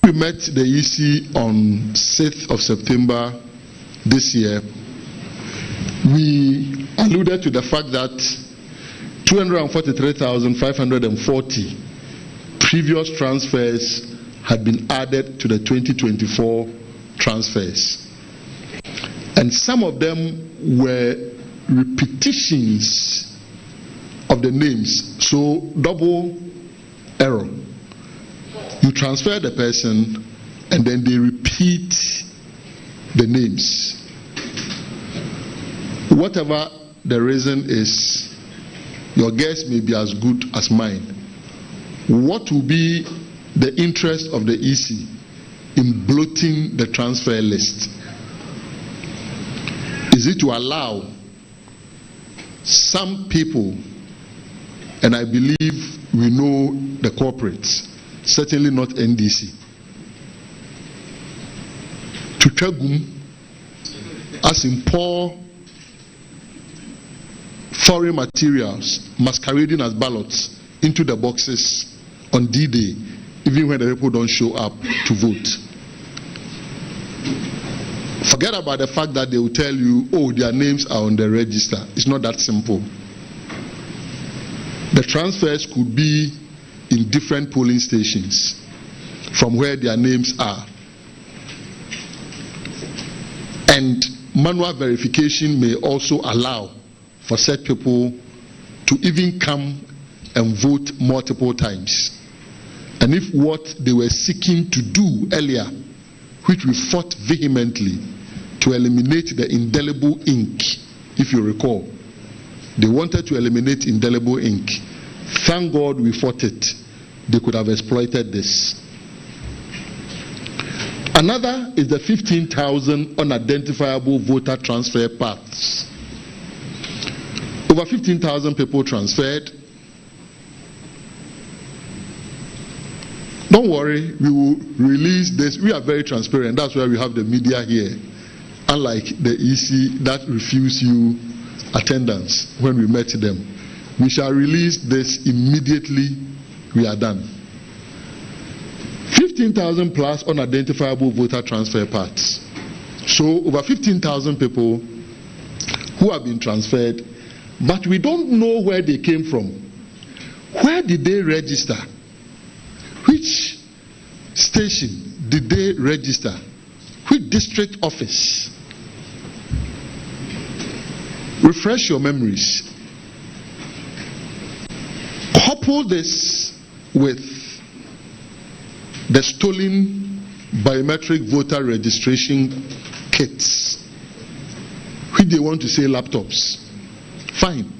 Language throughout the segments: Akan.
we met the EC on 6th of September this year, we alluded to the fact that 243,540 previous transfers had been added to the 2024 transfers. And some of them were repetitions of the names, so double error. You transfer the person and then they repeat the names. Whatever the reason is, your guess may be as good as mine. What will be the interest of the EC in bloating the transfer list? Is it to allow some people, and I believe we know the corporates, certainly not NDC, to tragum as in pour foreign materials masquerading as ballots into the boxes on D-Day, even when the people don't show up to vote. Forget about the fact that they will tell you, oh, their names are on the register. It's not that simple. The transfers could be in different polling stations from where their names are. And manual verification may also allow for said people to even come and vote multiple times. And if what they were seeking to do earlier, which we fought vehemently to eliminate the indelible ink, if you recall, they wanted to eliminate indelible ink. Thank God we fought it. They could have exploited this. Another is the 15,000 unidentifiable voter transfer paths. Over 15,000 people transferred. Don't worry, we will release this. We are very transparent. That's why we have the media here. Unlike the EC that refused you attendance when we met them. We shall release this immediately we are done. 15,000 plus unidentifiable voter transfer paths. So over 15,000 people who have been transferred, but we don't know where they came from. Where did they register? Which station did they register? Which district office? Refresh your memories. Couple this with the stolen biometric voter registration kits, which they want to say laptops. Fine.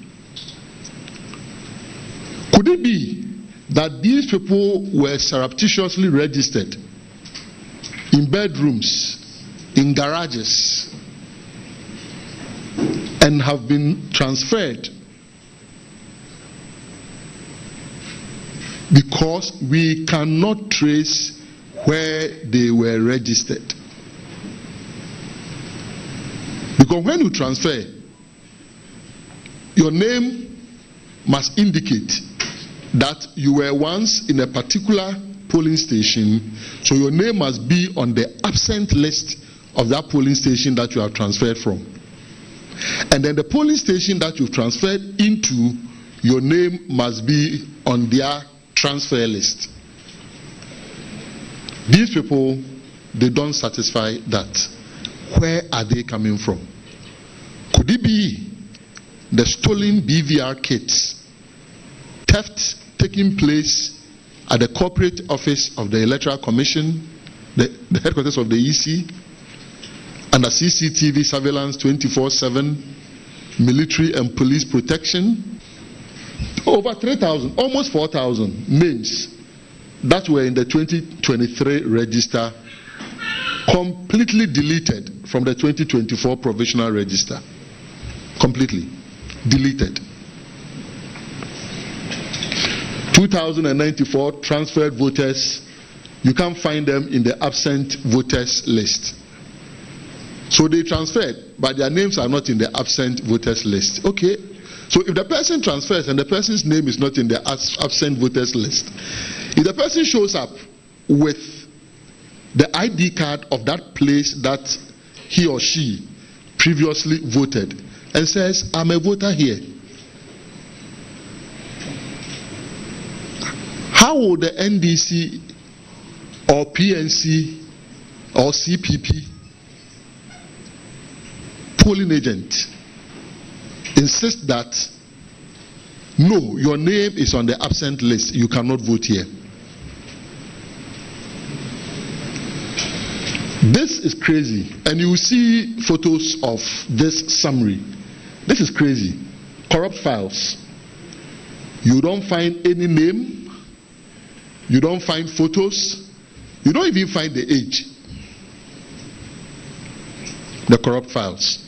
Could it be that these people were surreptitiously registered in bedrooms, in garages, and have been transferred because we cannot trace where they were registered? Because when you transfer, your name must indicate that you were once in a particular polling station, so your name must be on the absent list of that polling station that you have transferred from. And then the polling station that you've transferred into, your name must be on their transfer list. These people, they don't satisfy that. Where are they coming from? Could it be the stolen BVR kits, theft taking place at the corporate office of the Electoral Commission, the headquarters of the EC, under CCTV surveillance 24/7, military and police protection? Over 3,000, almost 4,000 names that were in the 2023 register completely deleted from the 2024 provisional register. Completely deleted. 2,094 transferred voters, you can't find them in the absent voters list. So they transferred, but their names are not in the absent voters list. Okay, so if the person transfers and the person's name is not in the absent voters list, if the person shows up with the ID card of that place that he or she previously voted and says, I'm a voter here. How will the NDC or PNC or CPP polling agent insist that no, your name is on the absent list, you cannot vote here? This is crazy, and you will see photos of this summary. This is crazy. Corrupt files. You don't find any name, you don't find photos, you don't even find the age. The corrupt files.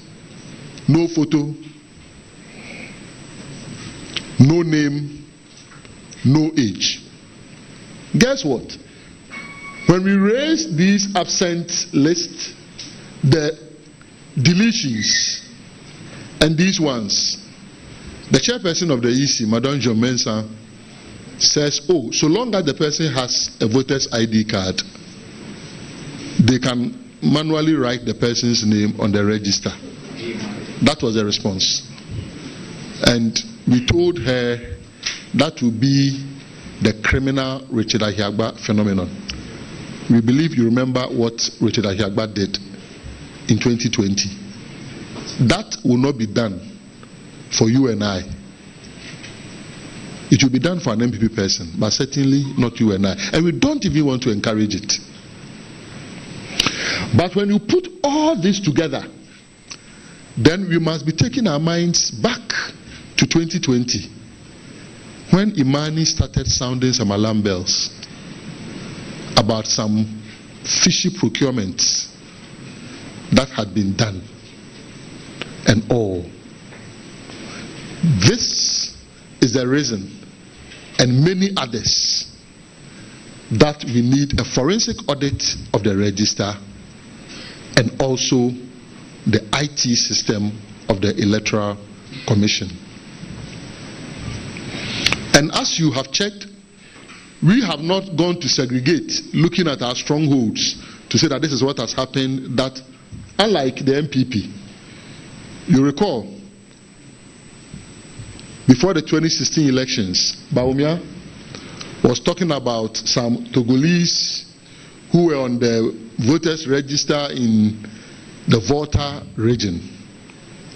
No photo, no name, no age. Guess what? When we raise these absent lists, the deletions, and these ones, the chairperson of the EC, Madame John Mensah, says, oh, so long as the person has a voter's ID card, they can manually write the person's name on the register. That was the response. And we told her that would be the criminal Richard Ahiagba phenomenon. We believe you remember what Richard Ahiagba did in 2020. That will not be done for you and I. It will be done for an MPP person, but certainly not you and I. And we don't even want to encourage it. But when you put all this together, then we must be taking our minds back to 2020, when Imani started sounding some alarm bells about some fishy procurements that had been done and all. This is the reason, and many others, that we need a forensic audit of the register and also the IT system of the Electoral Commission. And as you have checked, we have not gone to segregate, looking at our strongholds to say that this is what has happened, that unlike the MPP, you recall, before the 2016 elections, Baumia was talking about some Togolese who were on the voters register in the Volta region,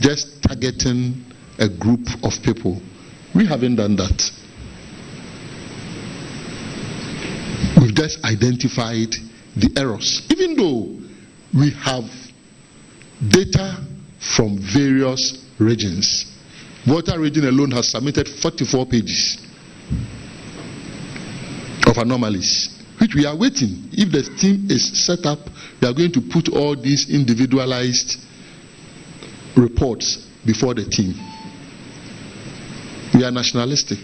just targeting a group of people. We haven't done that. We've just identified the errors, even though we have data from various regions. Volta region alone has submitted 44 pages of anomalies, which we are waiting. If the team is set up, we are going to put all these individualized reports before the team. We are nationalistic,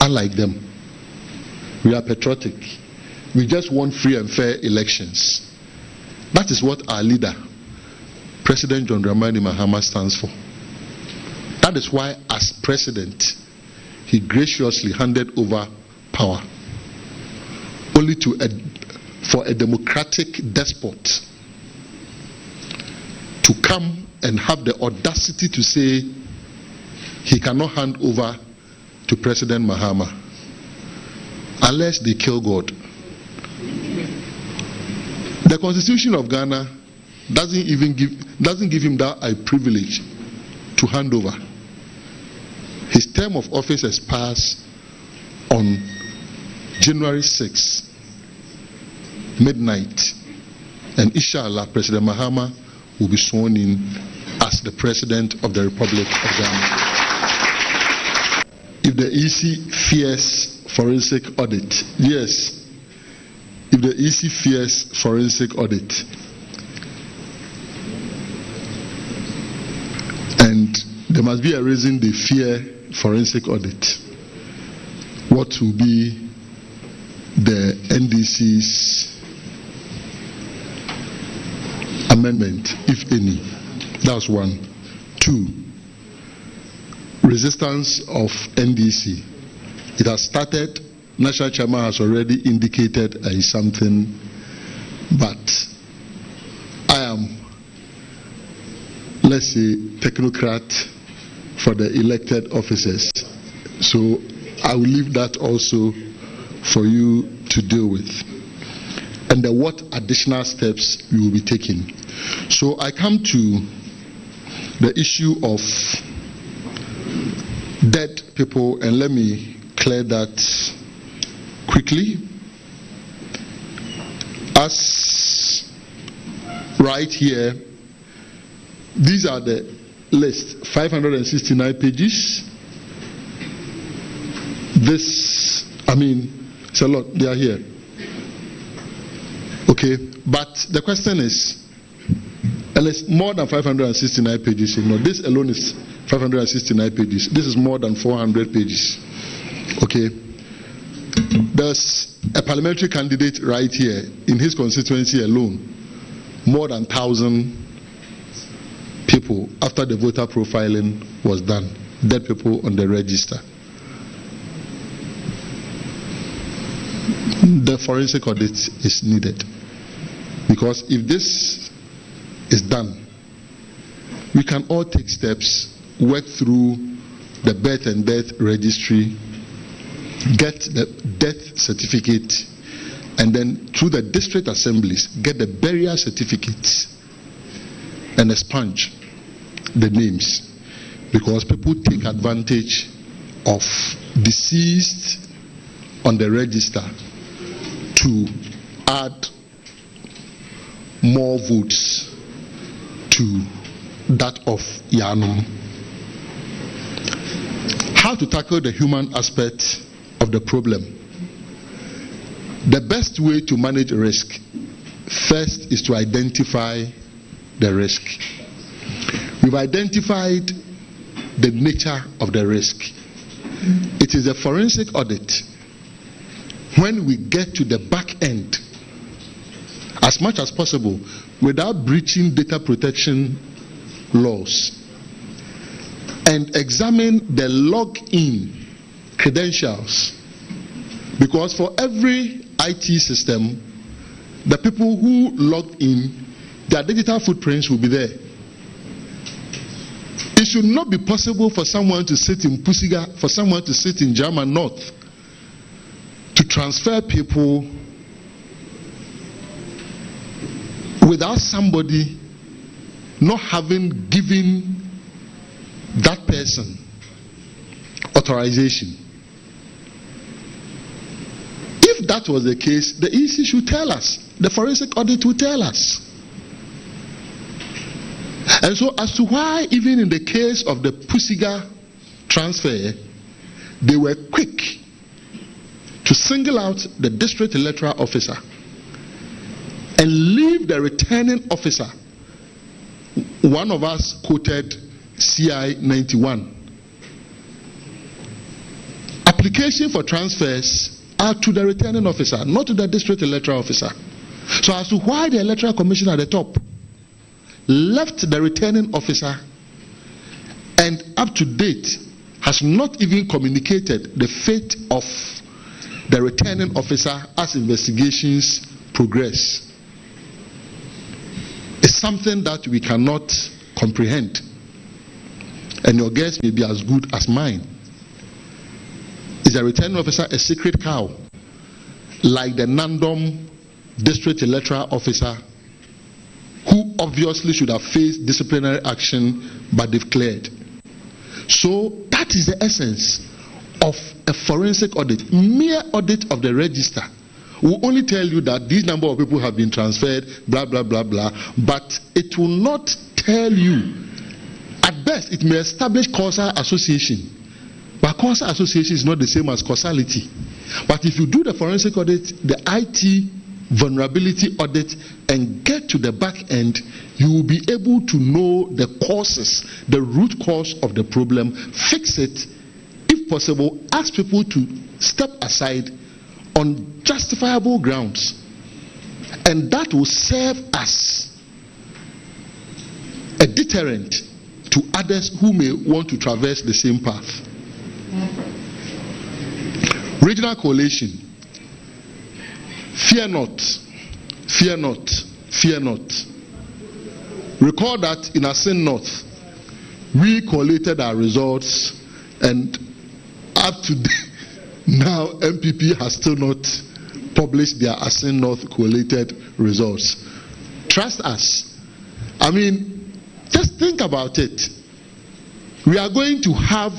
unlike them. We are patriotic. We just want free and fair elections. That is what our leader, President John Dramani Mahama, stands for. That is why, as president, he graciously handed over power only for a democratic despot to come and have the audacity to say he cannot hand over to President Mahama unless they kill God. The Constitution of Ghana doesn't give him that a privilege to hand over. His term of office expires on January 6, midnight, and inshallah President Mahama will be sworn in as the President of the Republic of Ghana. If the EC fears forensic audit, yes. If the EC fears forensic audit, and there must be a reason they fear forensic audit, what will be the NDC's amendment, if any? That's one. Two, resistance of NDC. It has started. National Chairman has already indicated something but I am, let's say, technocrat for the elected officers. So I will leave that also for you to deal with. And then what additional steps we will be taking. So I come to the issue of dead people, and let me clear that quickly. As right here, these are the list, 569 pages. This, I mean, it's a lot, they are here. Okay, but the question is, and it's more than 569 pages. You know, this alone is 569 pages. This is more than 400 pages. Okay, there's a parliamentary candidate right here in his constituency alone, more than 1,000 people after the voter profiling was done, dead people on the register. The forensic audit is needed, because if this is done, we can all take steps, work through the birth and death registry, get the death certificate, and then through the district assemblies, get the burial certificates and expunge the names, because people take advantage of deceased on the register to add more votes to that of Yanum. How to tackle the human aspect of the problem? The best way to manage risk first is to identify the risk. We've identified the nature of the risk. It is a forensic audit. When we get to the back end, as much as possible, without breaching data protection laws, and examine the login credentials, because for every IT system, the people who logged in, their digital footprints will be there. It should not be possible for someone to sit in Pusiga, for someone to sit in German North, to transfer people without somebody not having given that person authorization. If that was the case, the EC should tell us. The forensic audit will tell us. And so as to why, even in the case of the Pusiga transfer, they were quick to single out the district electoral officer and leave the returning officer. One of us quoted CI 91. Application for transfers are to the returning officer, not to the district electoral officer. So as to why the electoral commission at the top left the returning officer and up to date has not even communicated the fate of the returning officer as investigations progress, is something that we cannot comprehend. And your guess may be as good as mine. Is a returning officer a secret cow, like the Nandom district electoral officer, who obviously should have faced disciplinary action, but they've cleared? So that is the essence of a forensic audit. Mere audit of the register will only tell you that these number of people have been transferred, blah, blah, blah, blah, but it will not tell you. At best, it may establish causal association, but causal association is not the same as causality. But if you do the forensic audit, the IT vulnerability audit, and get to the back end, you will be able to know the causes, the root cause of the problem, fix it, if possible, ask people to step aside on justifiable grounds, and that will serve as a deterrent to others who may want to traverse the same path. Regional coalition. Fear not. Fear not, fear not. Recall that in Asin North, we collated our results, and up to now, MPP has still not published their Asin North collated results. Trust us. I mean, just think about it. We are going to have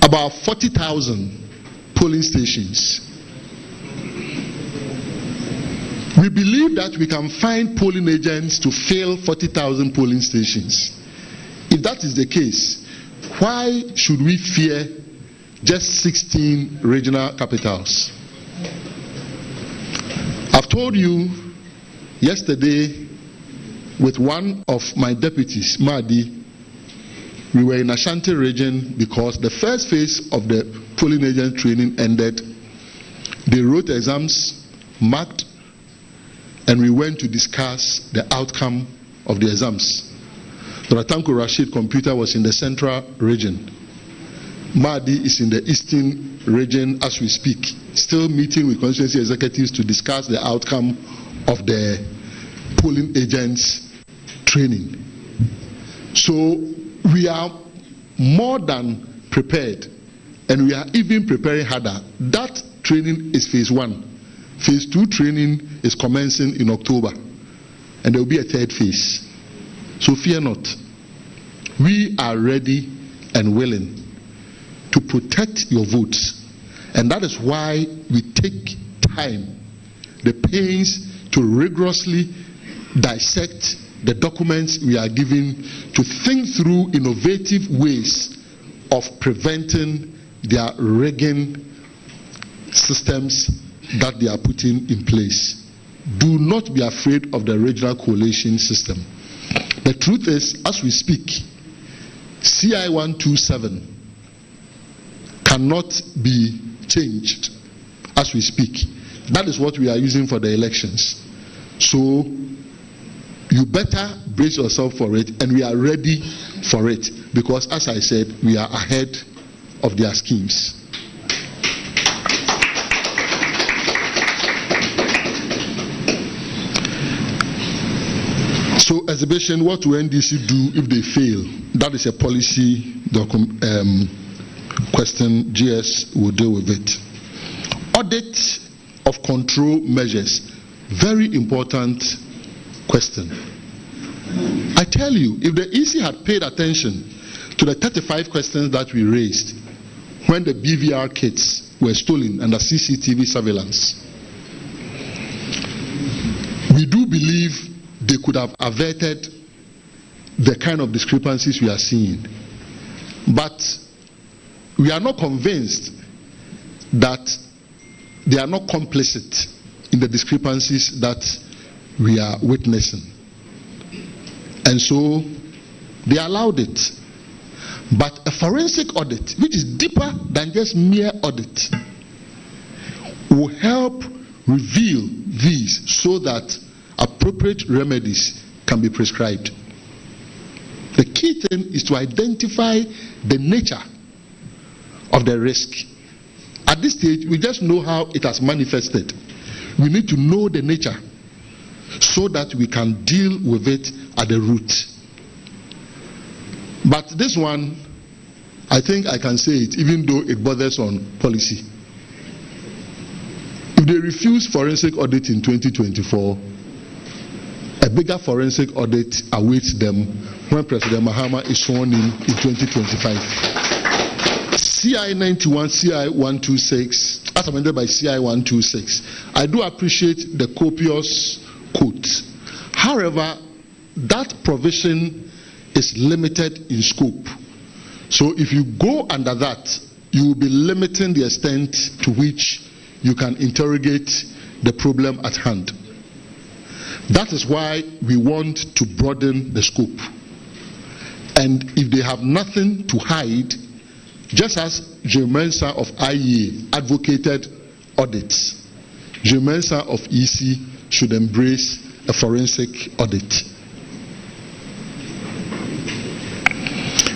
about 40,000 polling stations. We believe that we can find polling agents to fill 40,000 polling stations. If that is the case, why should we fear just 16 regional capitals? I've told you yesterday with one of my deputies, Mahdi, we were in Ashanti region because the first phase of the polling agent training ended. They wrote exams, marked, and we went to discuss the outcome of the exams. Dr. Tanko Rashid computer was in the central region. Mahdi is in the eastern region as we speak, still meeting with constituency executives to discuss the outcome of the polling agents training. So we are more than prepared, and we are even preparing harder. That training is phase 1. Phase 2 training is commencing in October, and there will be a third phase. So fear not. We are ready and willing to protect your votes, and that is why we take time, the pains to rigorously dissect the documents we are given, to think through innovative ways of preventing their rigging systems that they are putting in place. Do not be afraid of the regional coalition system. The truth is, as we speak, CI 127 cannot be changed as we speak. That is what we are using for the elections. So you better brace yourself for it, and we are ready for it, because as I said, we are ahead of their schemes. So exhibition, what will NDC do if they fail? That is a policy question. GS will deal with it. Audit of control measures, very important question. I tell you, if the EC had paid attention to the 35 questions that we raised when the BVR kits were stolen under CCTV surveillance, we do believe they could have averted the kind of discrepancies we are seeing. But we are not convinced that they are not complicit in the discrepancies that we are witnessing. And so they allowed it. But a forensic audit, which is deeper than just mere audit, will help reveal these so that appropriate remedies can be prescribed. The key thing is to identify the nature of the risk. At this stage, we just know how it has manifested. We need to know the nature so that we can deal with it at the root. But this one, I think I can say it, even though it borders on policy. If they refuse forensic audit in 2024, a bigger forensic audit awaits them when President Mahama is sworn in 2025. CI 91, CI 126, as amended by CI 126. I do appreciate the copious quotes. However, that provision is limited in scope. So if you go under that, you will be limiting the extent to which you can interrogate the problem at hand. That is why we want to broaden the scope. And if they have nothing to hide, just as Jemensa of IEA advocated audits, Jemensa of EC should embrace a forensic audit.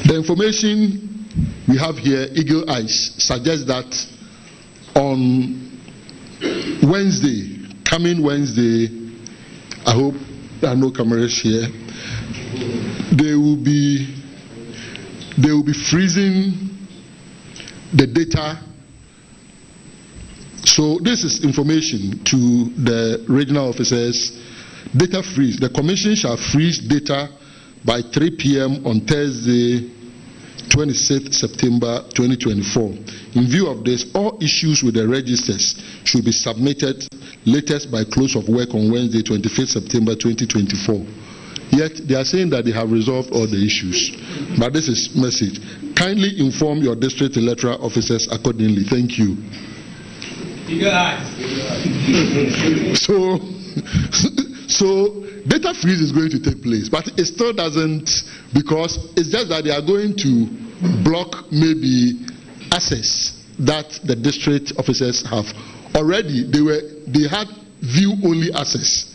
The information we have here, Eagle Eyes, suggests that on coming Wednesday, I hope there are no cameras here. They will be freezing the data. So this is information to the regional officers. Data freeze. The Commission shall freeze data by 3 p.m. on Thursday, 26th September 2024. In view of this, all issues with the registers should be submitted latest by close of work on Wednesday, 25th September 2024. Yet they are saying that they have resolved all the issues. But this is message. Kindly inform your district electoral officers accordingly. Thank you. So data freeze is going to take place, but it still doesn't, because it's just that they are going to block maybe access that the district officers have. Already they had view only access.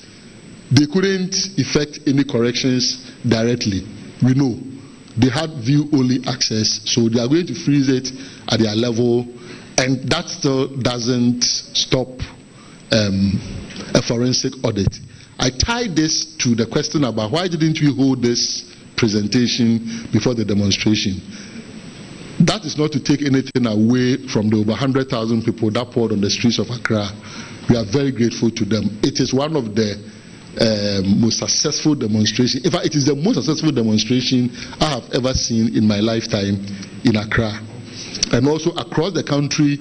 They couldn't effect any corrections directly. We know they had view only access, so they are going to freeze it at their level, and that still doesn't stop a forensic audit. I tied this to the question about why didn't we hold this presentation before the demonstration. That is not to take anything away from the over 100,000 people that poured on the streets of Accra. We are very grateful to them. It is one of the most successful demonstrations. In fact, it is the most successful demonstration I have ever seen in my lifetime in Accra. And also across the country,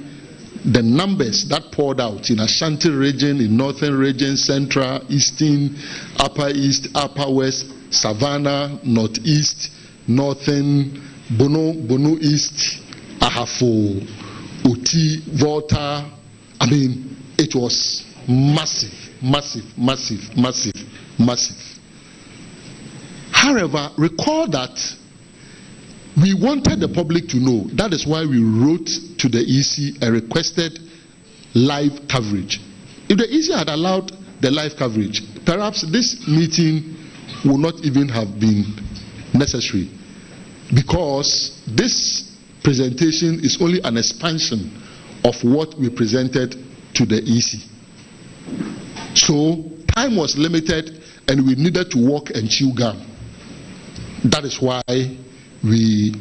the numbers that poured out in Ashanti region, in northern region, central, eastern, upper east, upper west, Savannah, northeast, northern, Bono East, Ahafo, Oti, Volta. I mean, it was massive. However, recall that we wanted the public to know. That is why we wrote to the EC and requested live coverage. If the EC had allowed the live coverage, perhaps this meeting would not even have been necessary, because this presentation is only an expansion of what we presented to the EC. So time was limited and we needed to walk and chew gum. That is why we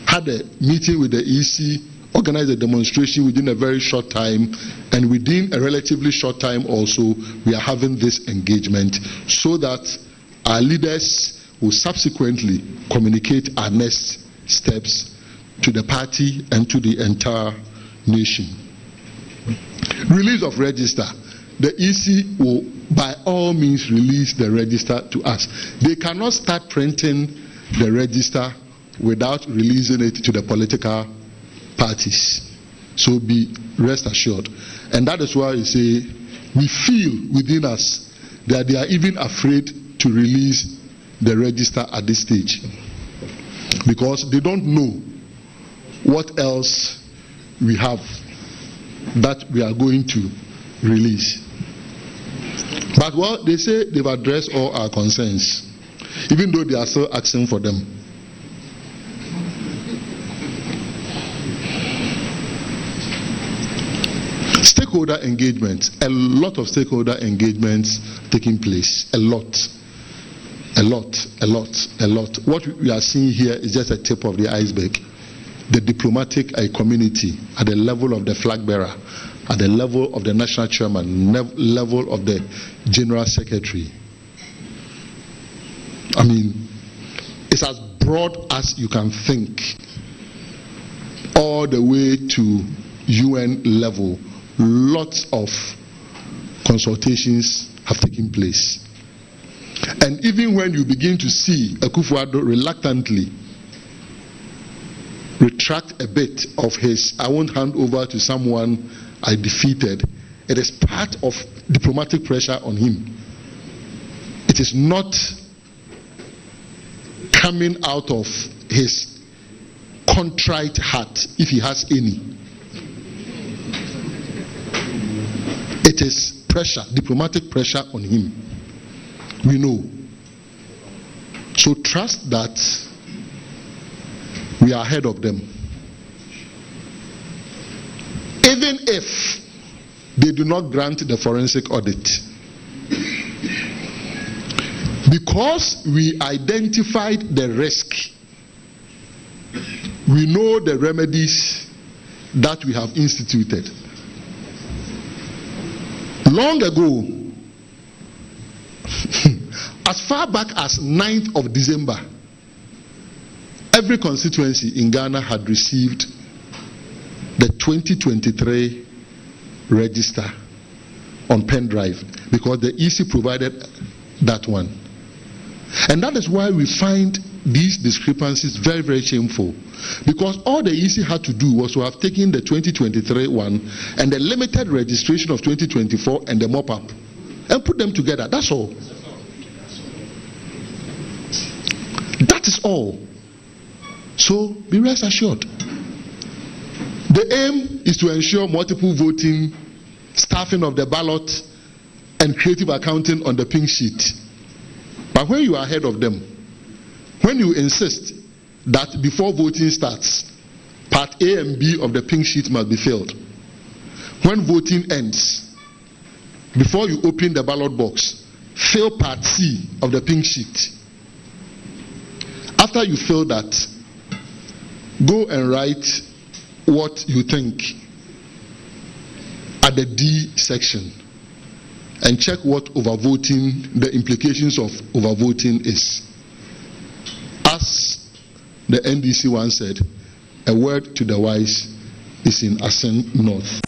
had a meeting with the EC, organized a demonstration within a very short time, and within a relatively short time also, we are having this engagement so that our leaders will subsequently communicate our next steps to the party and to the entire nation. Release of register. The EC will by all means release the register to us. They cannot start printing the register without releasing it to the political parties. So be rest assured. And that is why we say we feel within us that they are even afraid to release the register at this stage, because they don't know what else we have that we are going to release. But what they say, they've addressed all our concerns, even though they are still asking for them. Stakeholder engagement. A lot of stakeholder engagements taking place. A lot. What we are seeing here is just a tip of the iceberg. The diplomatic community at the level of the flag bearer, at the level of the national chairman, level of the general secretary. I mean, it's as broad as you can think, all the way to UN level. Lots of consultations have taken place. And even when you begin to see Akufo-Addo reluctantly retract a bit of his "I won't hand over to someone I defeated," it is part of diplomatic pressure on him. It is not coming out of his contrite heart, if he has any. It is pressure, diplomatic pressure on him. We know. So trust that we are ahead of them. Even if they do not grant the forensic audit. Because we identified the risk, we know the remedies that we have instituted. Long ago, as far back as 9th of December, every constituency in Ghana had received the 2023 register on pen drive because the EC provided that one. And that is why we find these discrepancies very, very shameful, because all the EC had to do was to have taken the 2023 one and the limited registration of 2024 and the mop-up and put them together. That's all. That is all. So be rest assured. The aim is to ensure multiple voting, staffing of the ballot, and creative accounting on the pink sheet. But when you are ahead of them, when you insist that before voting starts, part A and B of the pink sheet must be filled. When voting ends, before you open the ballot box, fill part C of the pink sheet. After you fill that, go and write what you think at the D section and check what overvoting, the implications of overvoting is. As the NDC once said, a word to the wise is in Ascent North.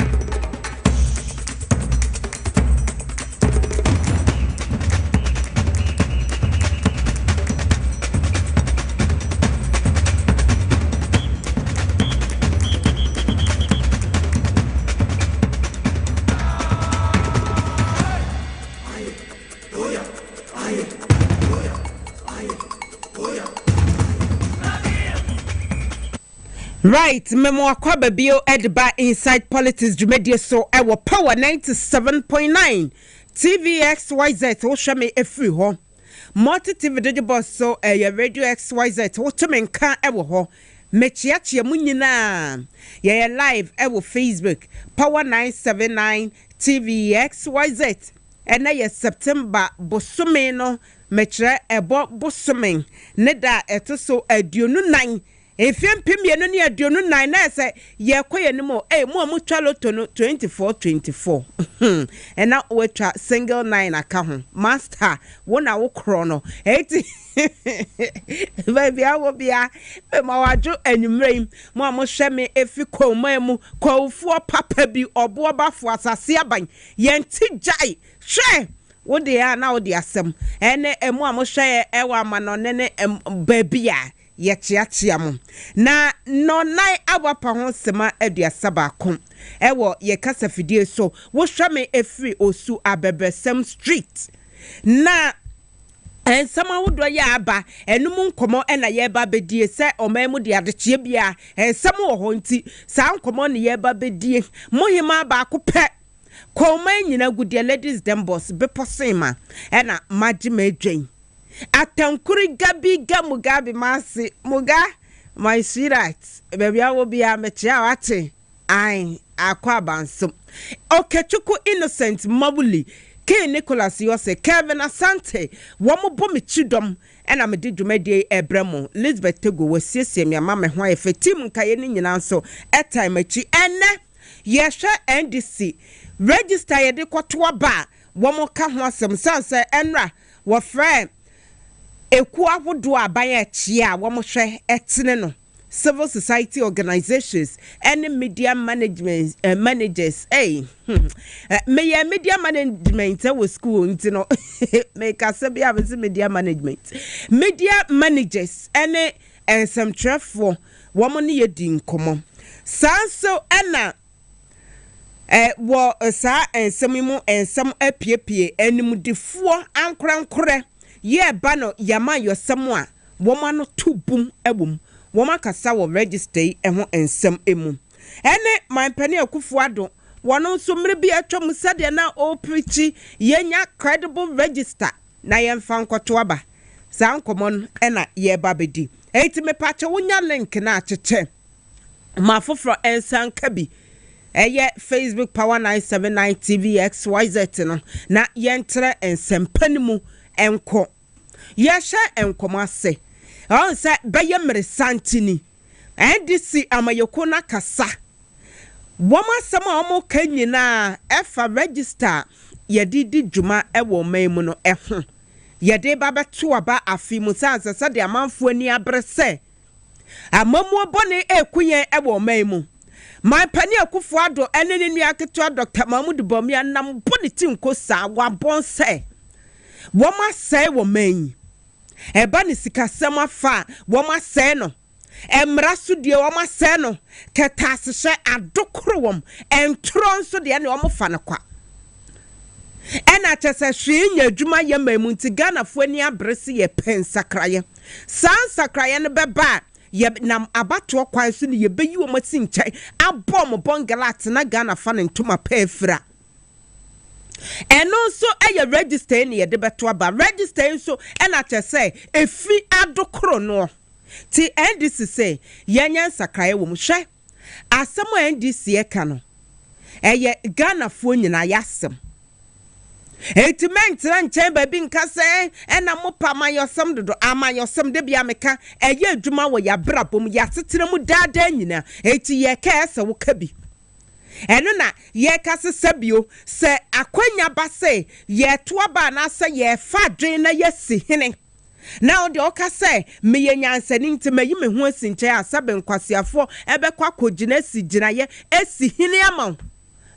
Right, memo akwaba bio edba inside politics jumedia so ewo power 97.9 TVXYZ wo hweme efri ho multi TV digital so radio XYZ wo tumenka ewo ho mechiachie mu nyina ye live ewo Facebook power 979 TVXYZ ena ye September bosome no mechire ebo bosome ne da etoso aduonu 9 Efiem pimienu ni aduonu 9 na se ye koye ni mo mo twa loto no 24 ena wetwa single 9 aka ho master wona wo kro no eti baby awo bia ma wajo anwumrem mo hwe me efi komamu kwawuo papa bi obo bafo asase aban ye nti jai hwe wo de ya na wo de asem ene emu hwe ewa amano ne baby a yechiachiam na no nai awapa ho sema aduasaba kom ewo ye kasa fidie so wo hwame efri osu abebesem street na ensama wodo ya aba enum nkomo na ye ba bedie se omamu de adechie bia ensam wo ho nti sa nkomo ne ye ba bedie mohima ba akopɛ koma nyina gudie ladies dem boss Beposo Hemaa na magime dwen atankuri gabi gamugabi masi muga my sweetheart baby awo bia mechia wate ai akwa banso Okechukwu Innocent Mabuli K Nicholas Yose Kevin Asante womo bomi chidom ena me di dwumadi ebremo Elizabeth Tego wasiesie me mama ho efetim nkaye ni nyina nso etime achi ene yehwe NDC register ye de kwoto ba womo ka ho asem sanse enra wo friend eku ahodo abaya chia wo mo hwe etene no civil society organizations and media management managers me media management we school ntino make us be have media management media managers and some trafo wo mo ne yedi nkomo sanso ana wo sa ensemimu ensem apiepie animdifuo ankorankore ye bano yama yosemwa woma no tubum ebum woma kasa wo register ho ensem emu ene manpani akufuado wono nso mre bi atwam sade na o preach yenya credible register na yemfa nkoto aba sa nkomon ena ye babedi eti me pache wonya link na acheche ma foforo ensan kabi Facebook Power 979 TVXYZ no na yentre ensempanimu enko yesha enkomase on se beye mresantini ndc amayoko na kasa woma sama omo kanyina efa register yedidi djuma ewo maimu no eho yede baba tuaba afimu sansa de amanfo ani abrese amamu bone ekunye ewo maimu my penny akufo ado ene ne nua keto Dr. Mahmoud Bomia nam boniti nkosa wabon se woma se wo man eba ne sikasem afa woma se no emra so de woma se no ketasehye adokoro wom entro so de ne woma fa ne kwa ena chese hwe nya adwuma ye mamu nti Ghana fo ani abrese ye pensakraye sansakraye ne beba ye nam abato kwan so ne ye beyi wo mati nkyai abom bongalat na Ghana fa ne ntoma pefra eno so eye register ne ye de beto aba register so ena chese efi adokoro no ti NDC say yenya sakraye wo mu hwe asemo NDC e ka no eye Ghana fo nyina yasem Element ran chamber bin kase ena mo pa mayosem dodo amayosem de bia meka eye adwuma wo ya brabom ya tetere mu dada nyina eti ye ka ese wo ka bi eno na ye ka se sabio se akwanya ba se ye to ba na se ye fa dwen na ye si hene now de oka se me ye nyansani nti mayi me ho asinche asabe nkwasiafo ebe kwa kogina si gina ye esi hene ama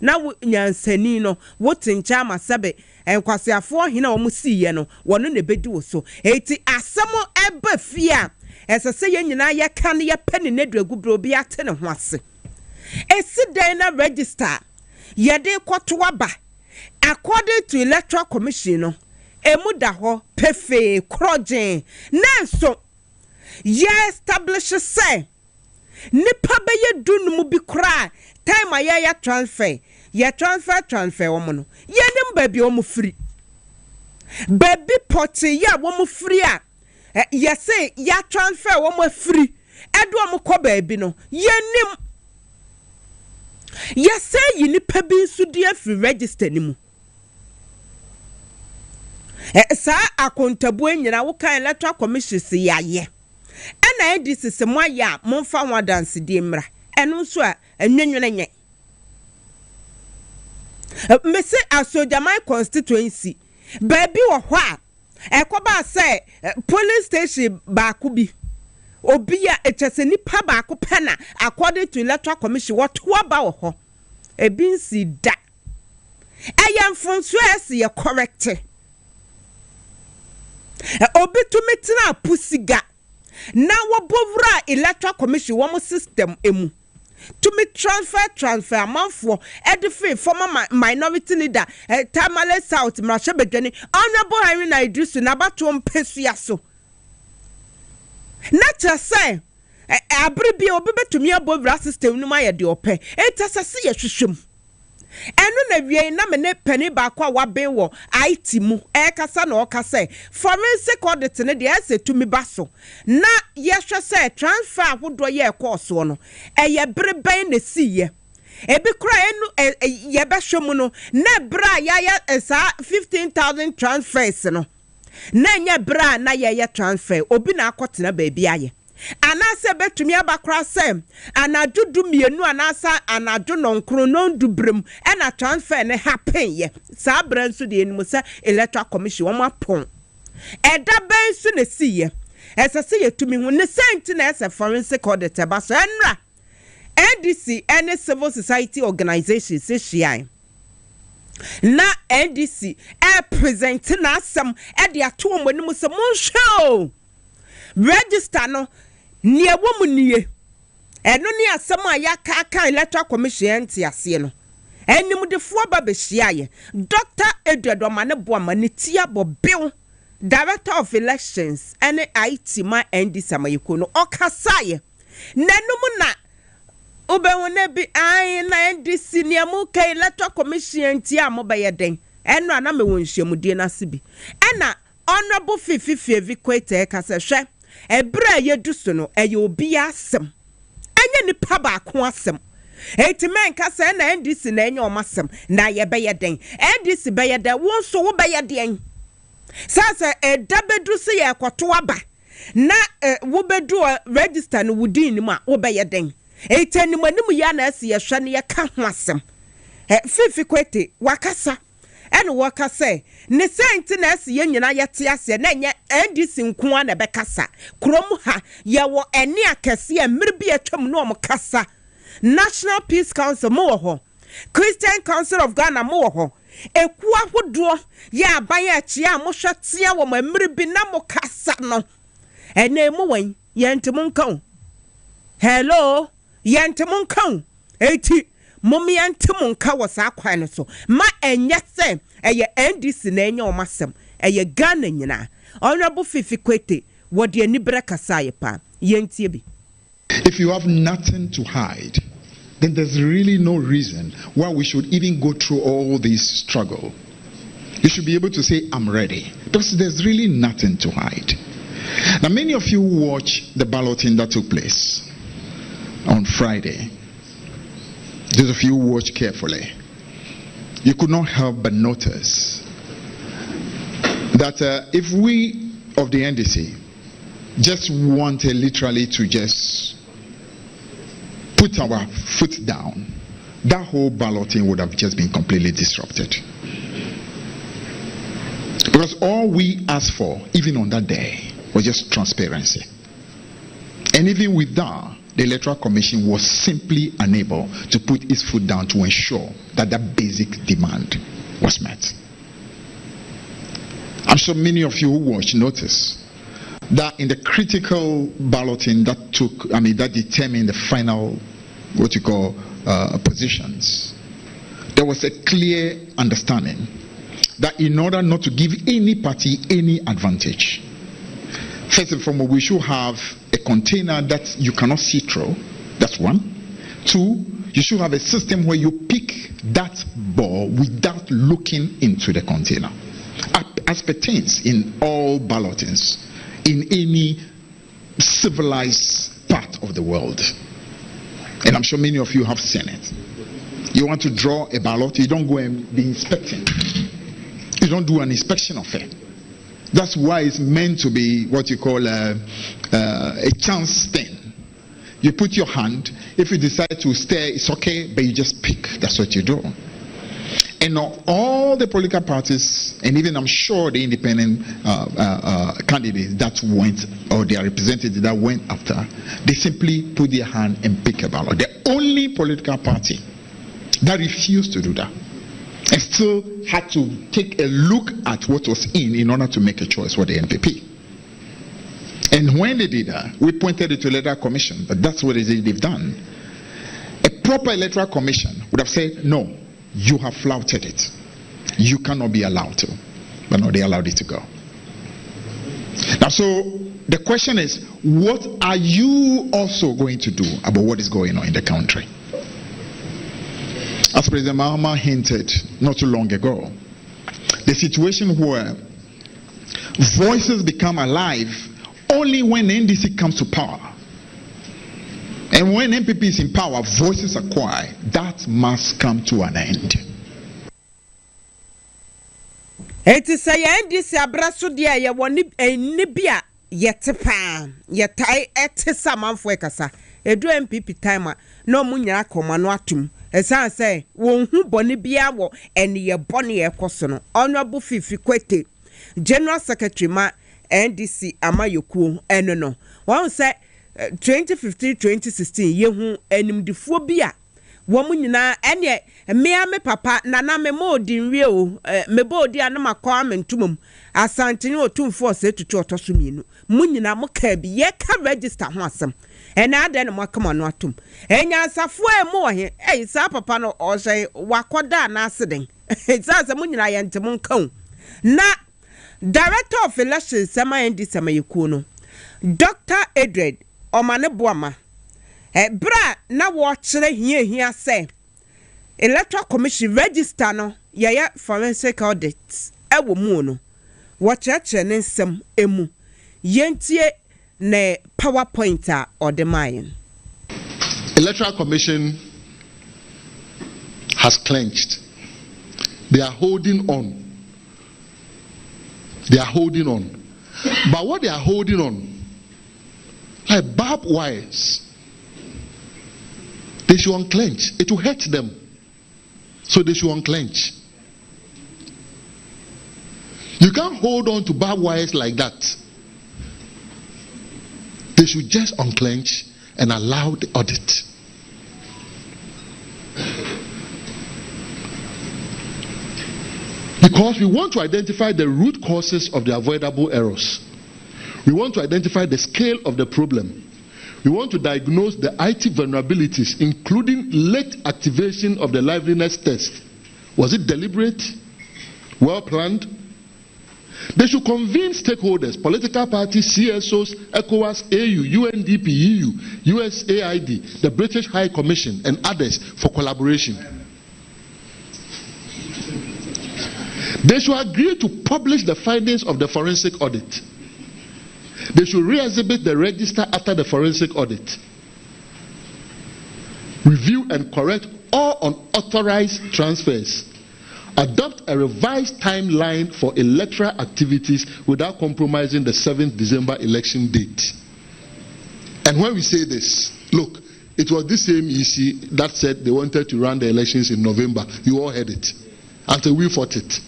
na nyansani no wotincha amasabe enkwasiafo hina wo musiye no wono ne bedi wo so eti asemo eba fia esese ye nyina ye kan ye pani ne duagubro bi ate ne ho ase esi den na register ye de kwoto aba according to electoral commission no emu da ho pefe krogen nanso ye establish say nipa be ye dunu mu bi kra time aye ya transfer womo no ye nim baby womo free baby poti ya womo free a ye say ya transfer womo free edo womo ko baby no ye nim ye say yi nipa bi nso di free register ni mu sa akontabu nyina wo kan electoral commission si yaye ena ndc se moya momfa ho dance di mra eno nso a enwenwenenye mese asojamai constituency baby wo ho a ekoba se police station baako bi obi a echese nipa baako pena according to electoral commission what ba wo ho ebinsi da eyamfonso ese ye correct obi to metina pusiga na wobovra electoral commission wo system emu to me transfer amanfo edifi former minority leader Tamale South Mrashe Bedwani honorable Henry na Idrisu na bato mpesu yaso na chese abribi obi betumi abovra system no ma ye de ope etasase ye hwehwem enu na wie na me ne pani ba kwa waben wo IT mu kasa na okasa forensic audit ne de ese tumi baso na ye hwe se transfer ahodo ye course no eye breben na siye ebi kura enu ye be hwemu no na bra ya esa 15,000 transfers no na nya bra na ye transfer obi na akotena ba bia ye anase betumi abakra sem anadudu mienu anasa anadu nonkro nondubrem ena transfer ne happen ye sa branso de enimu sa electoral commission wo mapon eda bensu ne siye esese yetumi hu ne senti na ese forensic audit ba so enra NDC any civil society organization se hia na NDC present na asem e de ato mo enimu se monhwe register no nie womu nie eno ni asem a yaka electoral commission entiase no enim de fo ba be hia ye Dr. Eduardo ne boama ne tia bobil director of elections ene IT ma NDC amayiko no okasaye nanum na obewo na bi ai na NDC ne mu ka electoral commission entia mo be yeden eno ana me wonhyiamudie na se bi ena honorable fifi kwete ka se hwe ebra ye duso no eye obi asem anya nipa ba ko asem eti men ka say na NDC na enye omasem na ye be ye den NDC be ye den won so wo be ye den sasa dabedu se ye kwato aba na wo bedu register no wudin mu a wo be ye den eti animanim ya na asi ye hwe ne ye ka ho asem fifi kwete wakasa ene waka say ne senti na asi ye nyina yete ase na enye NDC nko na be kasa krom ha ye wo ene akese e mmiri bi atwam no om kasa National Peace Council mo ho Christian Council of Ghana mo ho eku ahodo ya aban achi a mo hwetia wo mmiri bi na mo kasa no ene mo wan yentim nkan hello yentim nkan eti Mummy and Timonka was our quine so. Ma and yet say, a NDC name or massam, a gun and yana. Honorable Fifi Quete, what the Nibra Casayapa, Yentibi. If you have nothing to hide, then there's really no reason why we should even go through all this struggle. You should be able to say, I'm ready. Because there's really nothing to hide. Now, many of you watched the balloting that took place on Friday. Those of you who watch carefully, you could not help but notice that if we of the NDC just wanted literally to just put our foot down, that whole balloting would have just been completely disrupted. Because all we asked for, even on that day, was just transparency. And even with that, the Electoral Commission was simply unable to put its foot down to ensure that that basic demand was met. I'm sure many of you who watch notice that in the critical balloting that determined the final, what you call, positions, there was a clear understanding that in order not to give any party any advantage, first and foremost, we should have a container that you cannot see through. That's one. Two, you should have a system where you pick that ball without looking into the container. As pertains in all ballotings in any civilized part of the world. And I'm sure many of you have seen it. You want to draw a ballot, you don't go and be inspecting. You don't do an inspection of it. That's why it's meant to be what you call a chance thing. You put your hand, if you decide to stay, it's okay, but you just pick. That's what you do. And all the political parties, and even I'm sure the independent candidates that went, or their representatives that went after, they simply put their hand and pick a ballot. The only political party that refused to do that and still had to take a look at what was in order to make a choice for the NPP. And when they did that, we pointed it to the Electoral Commission, but that's what they've done. A proper Electoral Commission would have said, no, you have flouted it. You cannot be allowed to. But no, they allowed it to go. Now, so the question is, what are you also going to do about what is going on in the country? As President Mahama hinted not too long ago, the situation where voices become alive only when NDC comes to power. And when MPP is in power, voices are quiet. That must come to an end. It is a NDC abraso dia ya woni enibia yetepa yetai etesa manfo ekasa edu MPP timer no munya akoma no atum esan say won hu bone bia wo ene ye bone ye koso no Honorable Fifi Kwete General Secretary ma NDC amayokuo eno no won say 2015-2016 yehu enimdifuo bia womu nyina ene mea me papa nana me modi nwie o me bodi anama kwa mentumum asanteni otumfo se tutu otosuminu mu nyina mo ka bi ye ka register ho asem ena ade no makama no atum enya asafo emu he sa papa no o sei wakoda na aseden itsa mu nyina ye ntem nkan na Director of Elections sama ndi sama yekuo no Dr. Edred Omane Boama bra na wo kire hia say Electoral Commission register no yaya forensic audit ewo mu no wo kire ne nsem emu yentie ne PowerPoint a odemayen. Electoral Commission has clenched. They are holding on. They are holding on. But what they are holding on, like barbed wires, they should unclench. It will hurt them. So they should unclench. You can't hold on to barbed wires like that. They should just unclench and allow the audit. Because we want to identify the root causes of the avoidable errors. We want to identify the scale of the problem. We want to diagnose the IT vulnerabilities, including late activation of the liveliness test. Was it deliberate? Well planned? They should convene stakeholders, political parties, CSOs, ECOWAS, AU, UNDP, EU, USAID, the British High Commission, and others for collaboration. They should agree to publish the findings of the forensic audit. They should re-exhibit the register after the forensic audit. Review and correct all unauthorized transfers. Adopt a revised timeline for electoral activities without compromising the 7th December election date. And when we say this, look, it was this same EC that said they wanted to run the elections in November. You all heard it. Until we fought it.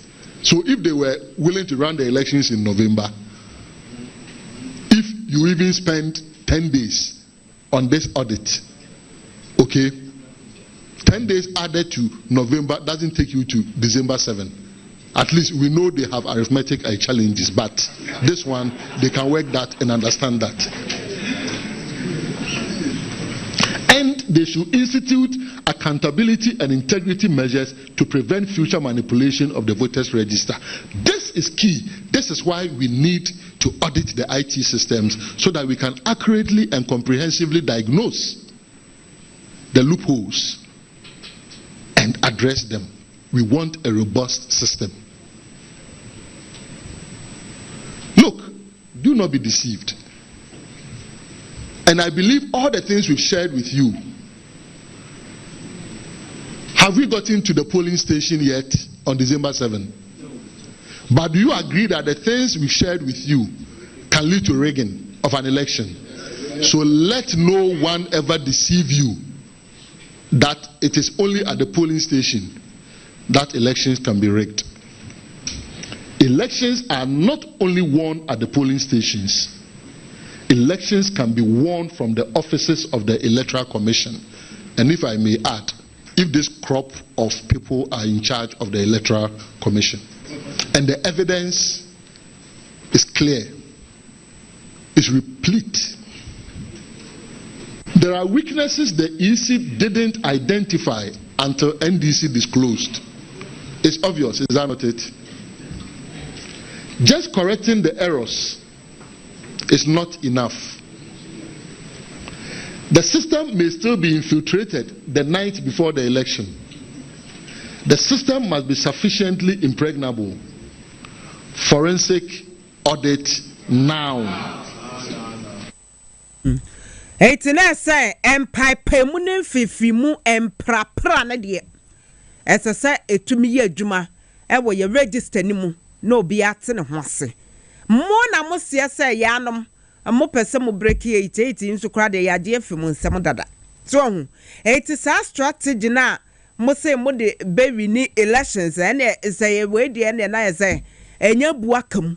So if they were willing to run the elections in November, if you even spend 10 days on this audit, okay, 10 days added to November doesn't take you to December 7. At least we know they have arithmetic challenges, but this one, they can work that and understand that. And they should institute accountability and integrity measures to prevent future manipulation of the voters' register. This is key. This is why we need to audit the IT systems so that we can accurately and comprehensively diagnose the loopholes and address them. We want a robust system. Look, do not be deceived. And I believe all the things we've shared with you. Have we gotten to the polling station yet on December 7? No. But do you agree that the things we've shared with you can lead to rigging of an election? Yes. So let no one ever deceive you that it is only at the polling station that elections can be rigged. Elections are not only won at the polling stations. Elections can be won from the offices of the Electoral Commission. And if I may add, if this crop of people are in charge of the Electoral Commission. And the evidence is clear, it's replete. There are weaknesses the EC didn't identify until NDC disclosed. It's obvious, is that not it? Just correcting the errors is not enough. The system may still be infiltrated the night before the election. The system must be sufficiently impregnable. Forensic audit now. Eighteen say empire pemunin fifimu emprapra na de. Ese say etumi ye adwuma e wo ye register ni mu na obi ate ne ho ase. Mo na mo se say yanom mo pese mo break 88 nso kra de yade afimu nsem dada. So hu sa strategy na mo say mo de baby ni elections and say we de na say enya buakam.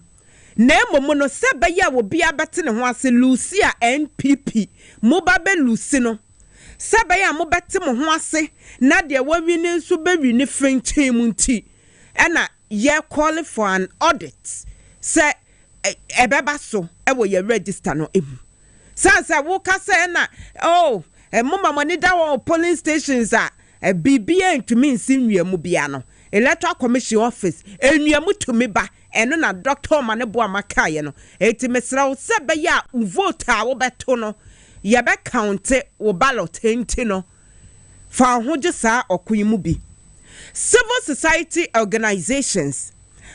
Na momo no sebe ya wo bia bete ne ho ase Lucia NPP mo ba be Lucy no sebe ya mo bete mo ho ase na de wa wi ne nso be wi ne frenchen mu nti na ye call for an audit say ebeba so e wo ye register no emu sansa wo ka say na oh mo mama ni da wo polling stations a bibia ntumi nsinwie mu bia no Electoral Commission office enuamu tumi ba eno na doctor ma ne bo amaka ye no eti mesra wo se be ya vote a wo beto no ye be count wo ballot enti no fa ho je sa okun mu bi. Civil society organizations,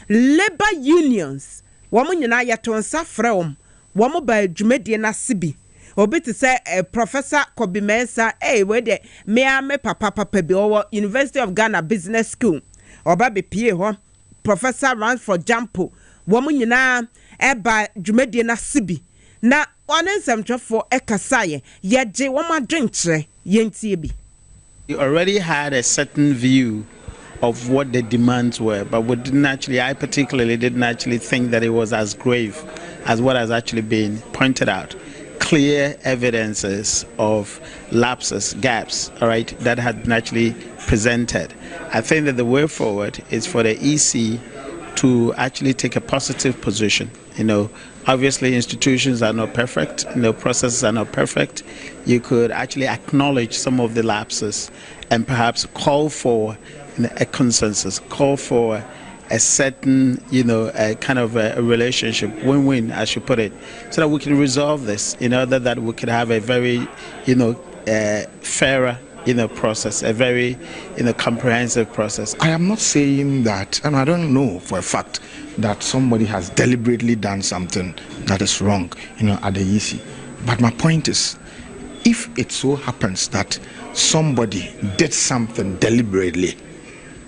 labor unions, womo nyina ye to nsa frɛ wom womo ba adwumadie na se bi obi to say Professor Kobi Mensah we de me papa bi over University of Ghana Business School oba be pie ho Professor Ransford Jampo womu nyina eba dwumedie na sibi na one nsemtwefo ekasaye yeje woma dwenkyere yentie bi. You already had a certain view of what the demands were, but I particularly didn't actually think that it was as grave as what has actually been pointed out. Clear evidences of lapses, gaps, all right, that had naturally presented. I think that the way forward is for the EC to actually take a positive position. Obviously institutions are not perfect, processes are not perfect. You could actually acknowledge some of the lapses and perhaps call for a consensus, call for a certain, a kind of a relationship, win-win, as you put it, so that we can resolve this in order that we could have a very, fairer, process, a very, comprehensive process. I am not saying that, and I don't know for a fact that somebody has deliberately done something that is wrong, at the EC. But my point is, if it so happens that somebody did something deliberately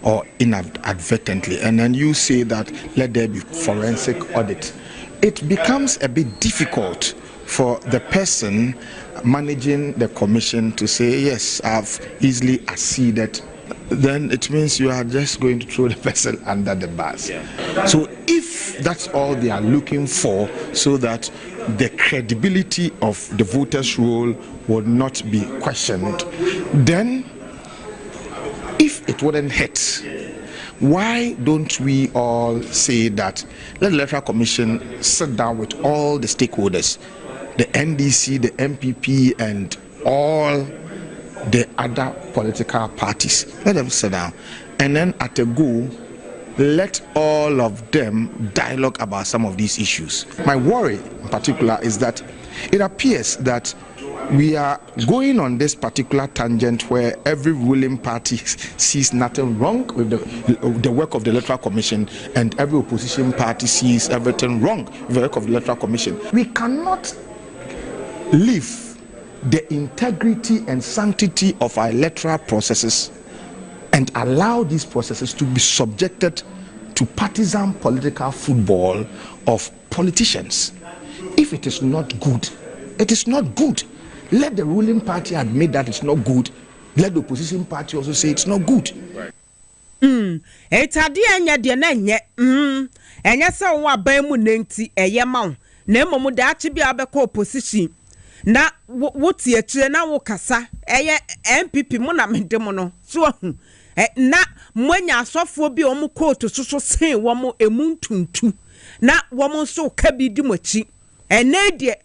or inadvertently, and then you say that let there be forensic audit, it becomes a bit difficult for the person managing the commission to say, yes, I've easily acceded. Then it means you are just going to throw the person under the bus. Yeah. So if that's all they are looking for, so that the credibility of the voters' role will not be questioned, then if it wouldn't hit, why don't we all say that let the Electoral Commission sit down with all the stakeholders, the NDC, the MPP, and all the other political parties, let them sit down, and then at a go, let all of them dialogue about some of these issues. My worry in particular is that it appears that we are going on this particular tangent where every ruling party sees nothing wrong with the work of the Electoral Commission, and every opposition party sees everything wrong with the work of the Electoral Commission. We cannot leave the integrity and sanctity of our electoral processes and allow these processes to be subjected to partisan political football of politicians. If it is not good, it is not good. Let the ruling party admit that it's not good. Let the opposition party also say it's not good. It's a dear de nenye. And yes, so what Bemu Nenti, a yamau. Nemo Mudachi be abeko opposition. Na what's ye na wokasa MPP mona mendemono so na mwenya asofo bi omu coat so sen womo emuntuntu na womo so kabi di mochi ene de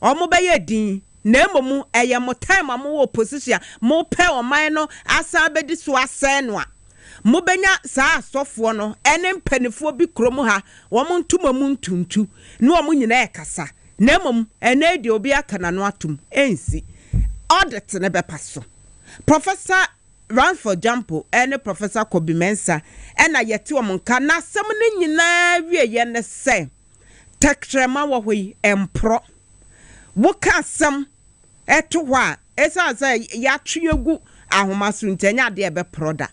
omu beye din na emomu eye mo time amu opposition mo pe oman no asa bedi so asen no a mo benya sa asofo no ene mpanifo bi kromu ha womo ntuma muntuntu na womo nyina ekasa Nemum ene di obi aka na no atum ensi audit ne bepaso Professor Ransford Jampo ene Professor Kobi Mensah ena yete omonka na asem ne nyina wie ye ne se tekrema wo hoi empro woka asem eto ho a esa say ya twegu ahomaso ntanya de ebe proda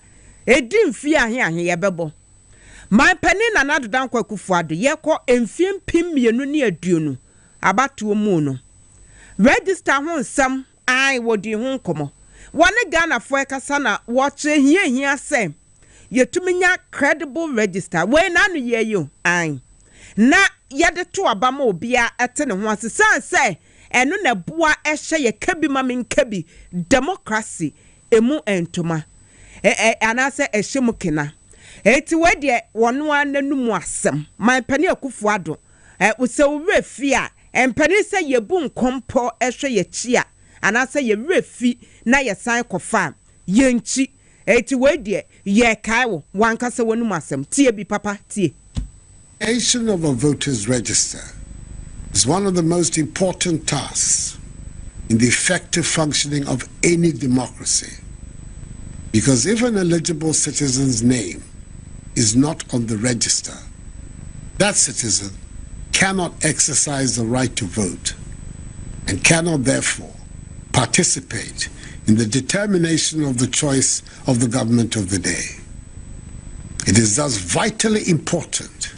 edi mfi ahe ye bebo my penny na nadodan kwakufu ado ye ko emfie mpim mienu ne aduonu abatu mu no register ho nsam ai wodi ho nkomo wone Ghana fo ekasa na woche hia se yetuminya credible register we na no ye yo ai na yede to abama obia ete ne ho asesa se eno na boa ehye ye kabi mamin kabi democracy emu entoma anase ehye mu kena eti we de wono ananum asem my pani akufu ado use wure fi a empani se yebu nkompo ehwe ye chia anase ye refi na ye san kofa yenchi eti we de ye kai wo wankase wonum asem tie bi papa tie. Creation of a voters register is one of the most important tasks in the effective functioning of any democracy, because if an eligible citizen's name is not on the register, that citizen cannot exercise the right to vote and cannot therefore participate in the determination of the choice of the government of the day. It is thus vitally important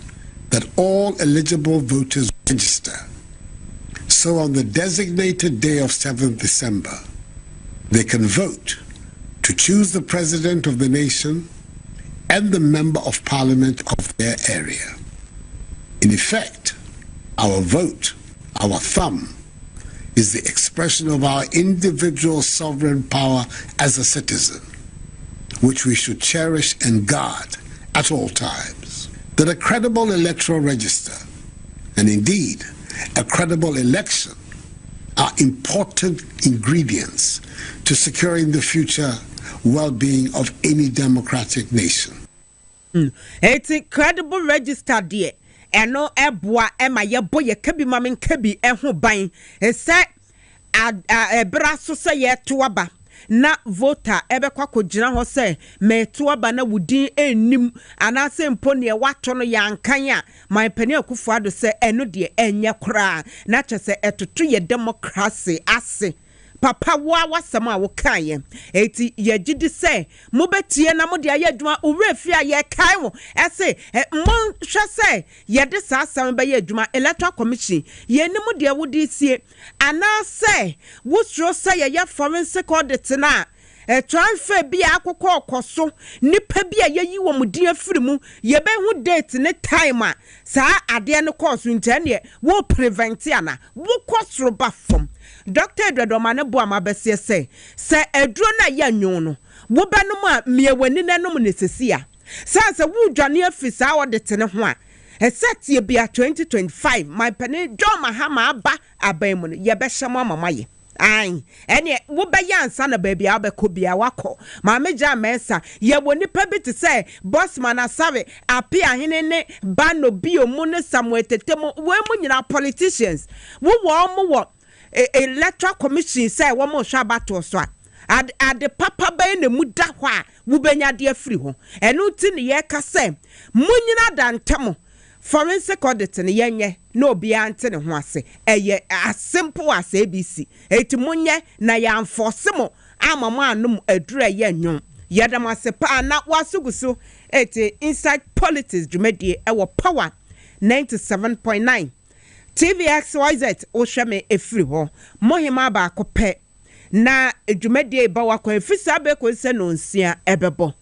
that all eligible voters register, so on the designated day of 7th December, they can vote to choose the president of the nation and the member of parliament of their area. In effect, our vote, our thumb, is the expression of our individual sovereign power as a citizen, which we should cherish and guard at all times. That a credible electoral register, and indeed a credible election, are important ingredients to securing the future well-being of any democratic nation. It's a credible register, dear. Eno eboa ema ye boye kebi mamen kebi eho ban ese ebra so se ye toaba na voter ebekwa kogina ho se me toaba na wudin enim anase mpo ne wato no yankan a my pani akufo ado se eno de enye kra na chese etoto ye democracy ase papa wa wasama wo kan eti ye gidi se mo betie na mo de aye adwuma owrefi aye kan wo ese mo hwe se ye de sasam be ye adwuma electoral commission ye ni mo de wodi sie ana se wo sro se ye forensic audit na transfer bi akokọ okoso nipa bi ayi wo mudin afiri mu ye be hu date ne time a sa ade ne course ntane wo prevent ana wo kosro ba fom Dr. Edredomane Boama besie se edro na ya nyon no wo benum a miewani nanom ne sesia sanse wo dwane afisa audit ne ho a esetie bia 2025 my penny John Mahama aba abaimu no ye be hyem amamaye ai ene wo be yansa na baby abeko bia wako ma meja mesa ye woni pa bi te se bossman asabe api ahene ne bano bio mu ne Samuel Tetemo we mu nyina politicians wo wo electoral commission say wo mo hwa bato so ad papa be na mu da ho a wo benya de afiri ho enu ti ne ye ka say munyina dantemo forensic audit ne yenye na obi ante ne ho ase eye as simple as ABC eti munye na ya enforce mo amamo anum adura ye nwon yedam ase pa na wasugusu eti inside politics dwumedie ewo power 97.9 TVXYZ Oshame efiri ho Mohima ba kope na edwumadie ba wakwa efisa be ko se no nsia ebebo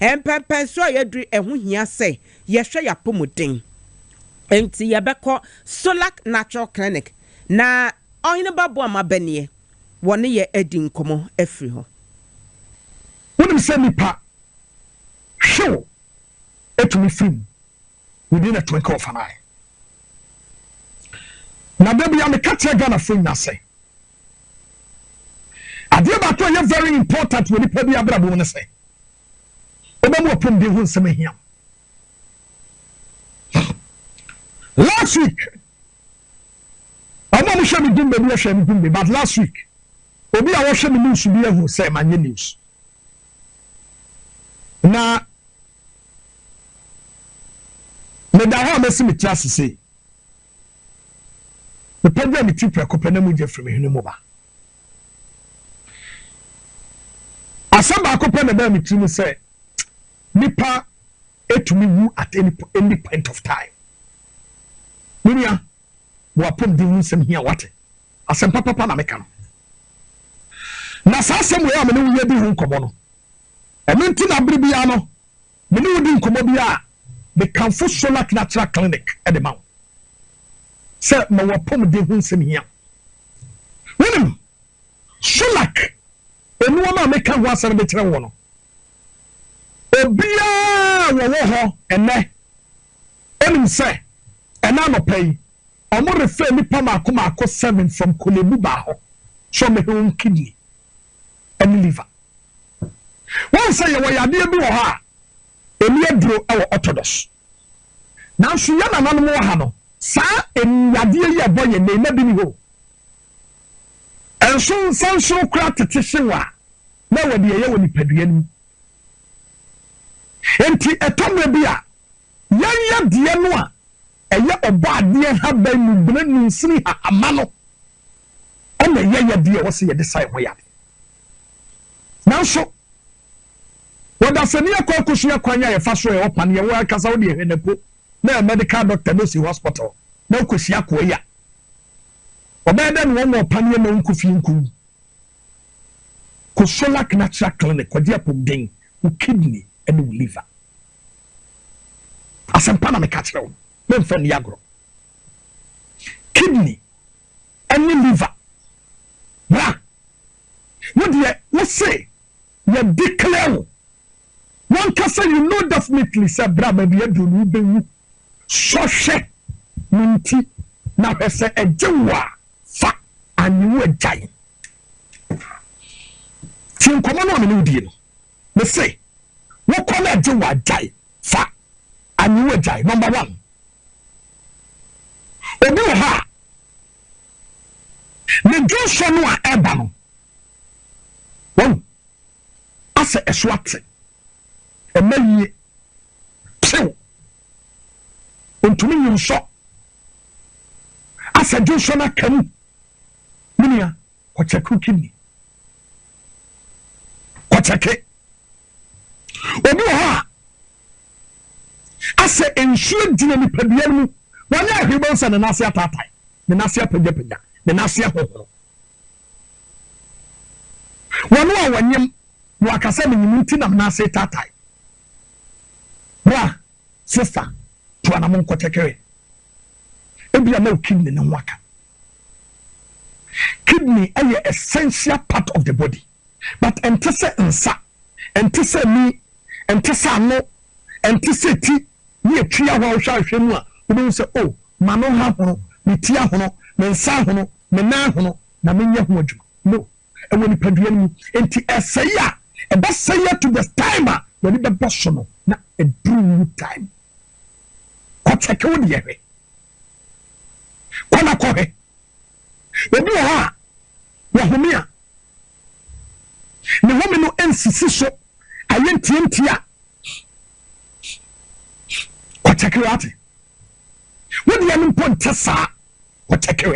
empepe so yedri ehu hia se yehwe yapomuden enti yebeko Solak Natural Clinic na ohine babo amabanie woni ye edi nkomo efiri ho wonim se nipa show etumi film within a twinkle of an eye. Na baby am catch Ghana phone na say ade ba to ye very important when people be abrabo ne say obam opom de hu nsem hia last week amam hwe me dum be hwe me dum be but last week obi a wo hwe me news bi ahu say manye news na me da ha mesi me tiase say the program is cheaper compared to from Hinimoba. Asamba compare the between say nipa to me at any point of time. Minia wapom di some here what? Asamba papa na meka. Na sa asem we am no we bi hu nkomo no. Ementi na bribia no. Me no di nkomo bia me kanfo Solak Natural Clinic at the mount. Say ma wapom de hu nsem hia wenim Solak enu ma meka ho asem be kire wo no obia wo ho ene enim say ena no pay omo refer mi pa mako 7 from Kolebu ba ho so me hu kidney and liver won say ye wo yade bi wo ha emi aduro e wo orthodox na so ya na nanom wo ha no sa enyade ye boye ne na bi ni ho enso sanso kra tetehyewa na wode ye woni padua ni enti etomre bi a yanya de no a eye obo ade ha ban mu bena nsini ha amano ɛna yɛyɛ deɛ wɔsɛ yɛde sae ho yade nanso wɔda sɛ ne yɛkɔ akɔsua kwan a yɛfa so yɛ ɔpa ne yɛwɔ akasa wo deɛ hwɛ po na medical doctor no si hospital na akɔsia kɔ ya ɔbɛyɛ dɛ ne wɔn ɔpa ne na nkɔ fie nku kɔ Solak natural clinic kɔgye apɔmden wo kidney ɛne wo liver asɛmpa na meka kyerɛ wo memfa ne yagorɔ kidney ɛne liver bra wo deɛ wo se yɛ declare wo one kasa you know definitely say bra baby adu no bewu sɔhwɛ minti na hwɛ ɛgyewa fa anyiwo agyae ti nkɔmɔ no me wudie no me say wo kɔ na agyewa agyae fa anyiwo agyae number 1 obi wɔ ha ne dwonso no a ɛba no wɔn asɛ ɛso ate ɛmayie pew ontumi nyinso asɛ dwonso no kam minia kɔkyɛke kidney kɔkyɛke obi wɔ ha asɛ nsuo gyina nipadua mu wɔnyɛ ahwebɔ nsa ne nase ataatai ne nase apagyapagya ne nase ahohoro wɔno a wɔnyem na wakasa ne nyimu nti nam nase taatai bra sister to anamon kɔkyɛkere ebia na kidney ne waka kidney is an essential part of the body but entese nsa entise ni entise ano entise ti ni etwa ho hwahwe mu a wo say oh mano ha hono ni ti ahono me nsa ahono me na ahono na menye ho adwuma no ewo ni padua mu enti esaya ebesaya to the timer when the boss no na edru time kɔkyɛke wo de yɛhwɛ kɔna kɔhwɛ obi wɔ ha wɔhome a ne home no nsisi so ayɛ ntiantia kɔkyɛke wo ate wo de yɛ no mpo nte saa kɔkyɛke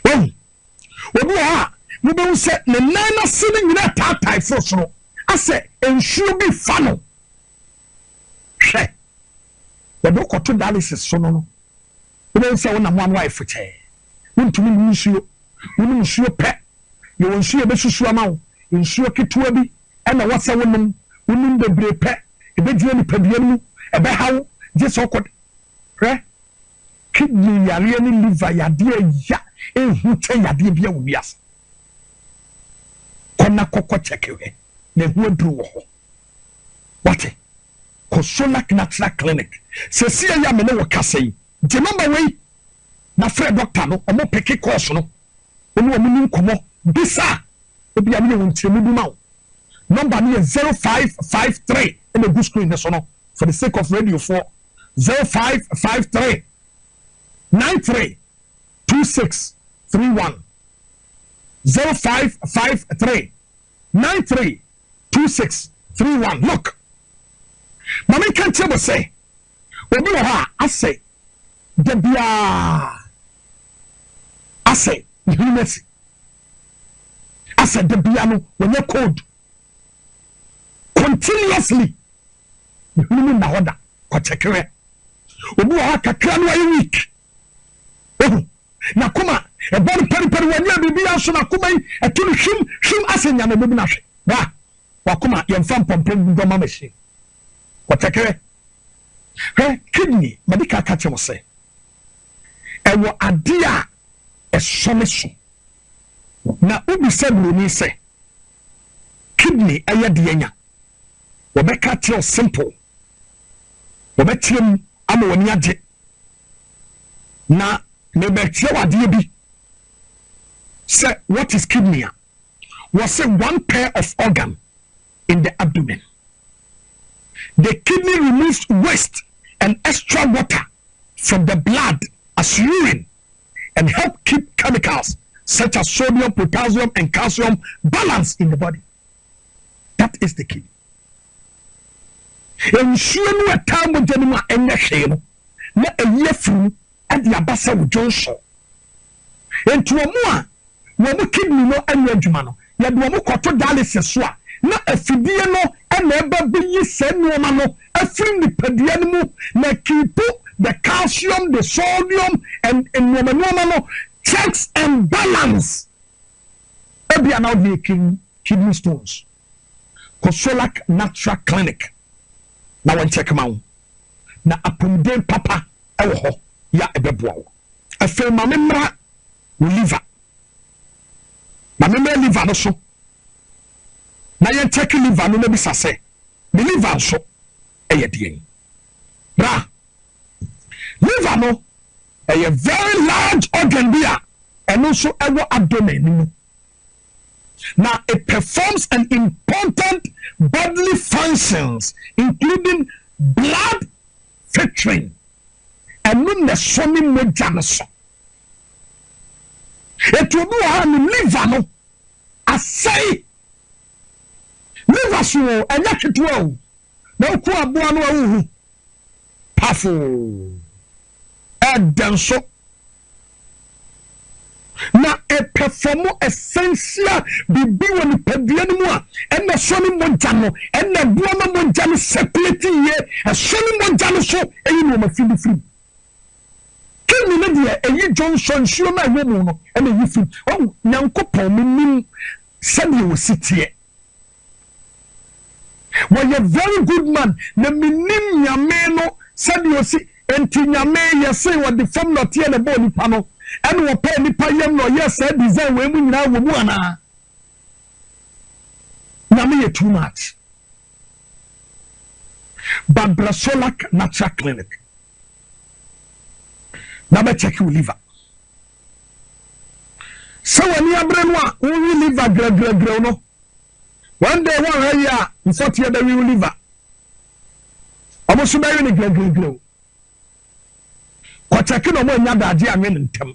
wo obi wɔ ha wobɛhu sɛ ne nan no se no nyina taatae foro soro asɛ nsuo bi fa no hwɛ yɛde kɔto dialysis so no wobɛhu sɛ wo namoa no ayɛ fokyɛɛ wontumi mu nsuo wonom nsuo pɛ yɛwɔ nsuo yɛbɛsusu ama wo nsuo ketewa bi ɛna wɔsɛ wonom bebree pɛ ɛbɛgyina nipadua no mu ɛbɛhaw gye sɛ ɔkɔ hwɛ kidney yareɛ ne liver yadeɛ ya ɛhu kyɛ yadeɛ bia wo wiase kɔna kɔkɔ kyɛke hwɛ na ɛhu aduru wɔ hɔ wate kɔ Solak natural clinic sɛ sia ya me ne wɔ kasa yi gye number wei na frɛ doctor no ɔmo peke course no ɔmo ɔmo ni nkɔmɔ bisa obi a ne yɛ wɔn nkyɛn mu ma wo number no yɛ 0553 ɛna gu screen ne so no for the sake of radio 4 0553 93 2631 0553 93 2631 look mama kan tell me say obi wɔ ha asɛ da bia asɛ humility asɛ da bia no wɔnyɛ code continuously humu na hoda kɔkyɛkere obi wɔ ha kakra no ayɛ week na kuma ɛbɔre pɛrepɛre wɔnyɛ biribi so na kuma yi ɛto no hwim asɛ nyame bɛbi no ahwɛ wa wakoma yɛmfa mpɔmpɛ dɔma machine kɔkyɛkere kidney medical catch mo say ɛwɔ ade a ɛsɔme so na obi sɛ broni sɛ kidney ɛyɛ de anya wɔbɛka kyerɛ simple wɔbɛkyerɛ ama wɔni agye na mebɛkyerɛ wadeɛ bi sɛ what is kidney was say one pair of organ in the abdomen. The kidney removes waste and extra water from the blood as urine and help keep chemicals such as sodium, potassium, and calcium balanced in the body. That is the kidney. Ensure a time with them and the shame, not a year through at the Abassa with Johnson. Enti omo a wo kidney no anu adwuma no ye de omo koto dialysis so a na afidie no na eba bi senuoma no afiri ni padua no mu na keep the calcium, the sodium and no checks and balance. Ebi are now making kidney stones. Kosolak Natural Clinic. Now one check them out. Na apumden papa ewo ho ya ebeboa. Afi ma memra liver. Ma memra liver no so. Na yen check liver no na bisa se. The liver so eye de. Bra. Liver no a very large organ there and also our abdomen. Now it performs an important bodily functions including blood filtering and non the sonny mojanaso. It will be a liver no I say liver so and yak it well. No kwa buano powerful. Denso na e perform essential bibi woni padua no mu a e na soni monja no e na buama monja no circulating ye e soni monja no so e yi no ma fili kimi ne de e yi Johnson sio na wo mu no e na yi fi o nyankopon minim sabi wo sitie wo ye very good man na minim nyame no sabi wo si enti nyame yese wo de fam no tie na bo nipa no ene wo pa nipa yam no yes design we mu nyina wo mu ana nyame ye too much. Babrasolak Natural Clinic na be check you liver so when you abre no a we liver gra no one day one here in 40 year we liver omoso be ni gra ko check no mo nya daje anwe ntem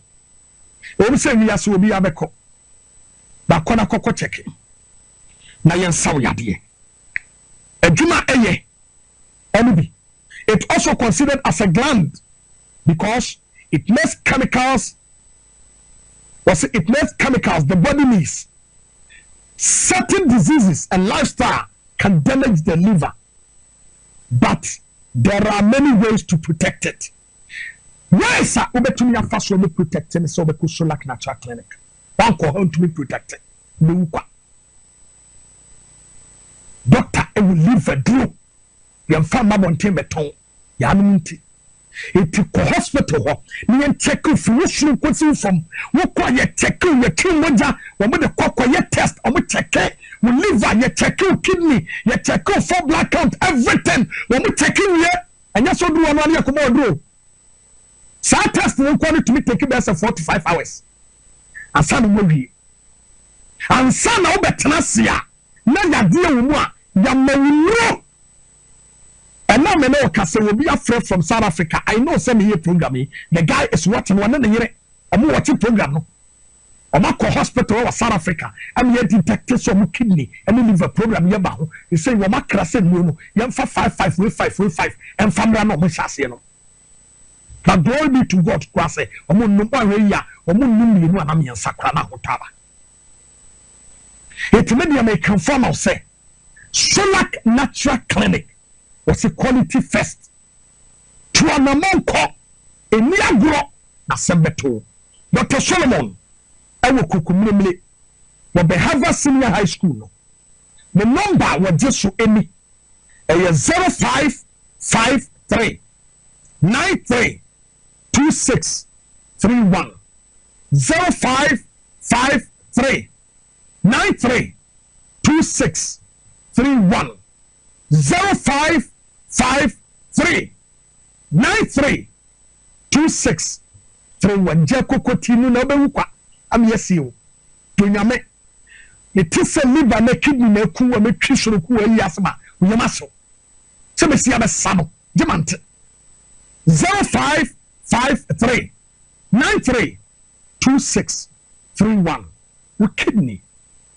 o se wi aso obi abeko ba kona kokko check na yen saw yade adwuma eye enibi. It also considered as a gland because it makes chemicals the body needs. Certain diseases and lifestyle can damage the liver, but there are many ways to protect it. Why sir ubetumi afa so me protect it so be Kosolak Natural Clinic. One ko how to be protected. Doctor I will leave a drill. Yam fama bonten beton ya nti eti ko hospital ho ni en check flushing kwesi from wo kwa ye check ye kimoja wo mo de kokko ye test o mo check wo liver ye check kidney ye check for blood count everything wo mo check ye anya so do no na ye ko mo do sa test wo kwa to me take be 45 hours asa no mo wie ansa na wo betena sia na yade wo mu a ya mawuro. And now me know Kase will be a friend from South Africa. I know some here programming. The guy is watching one and year. I'm watching program no. I'm at hospital or South Africa. I'm here detecting some kidney and liver program here back. He say we mak krase no. Yam 5 and family no mo shase no. But glory be to God krase. Omo no pa we ya. Omo num ni no anam yan sakra na hotaba. It media may confirm or say Kosolak Natural Clinic was a quality first. To an amonko, a niagro, na sembeto. Dr. Solomon, I will kukumile. But the Harvard Senior High School, no. The number was just so any. 0553 93 2631. 0553 93 2631. 0553 93 2631. Jeko kotinu na be wukwa am yesio to nyame ne tise liver na kidney na ku wa metwi soro ku wa yasma nyama so se be sia be sabo gemante 0553 93 2631. We kidney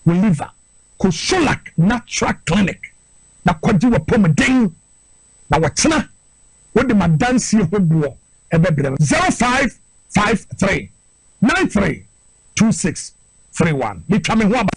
we liver Kosolak Natural Clinic na kwaji wa pomeden na watena wode madansi ho bo ebebrem 0553 93 2631 metwa me ho aba.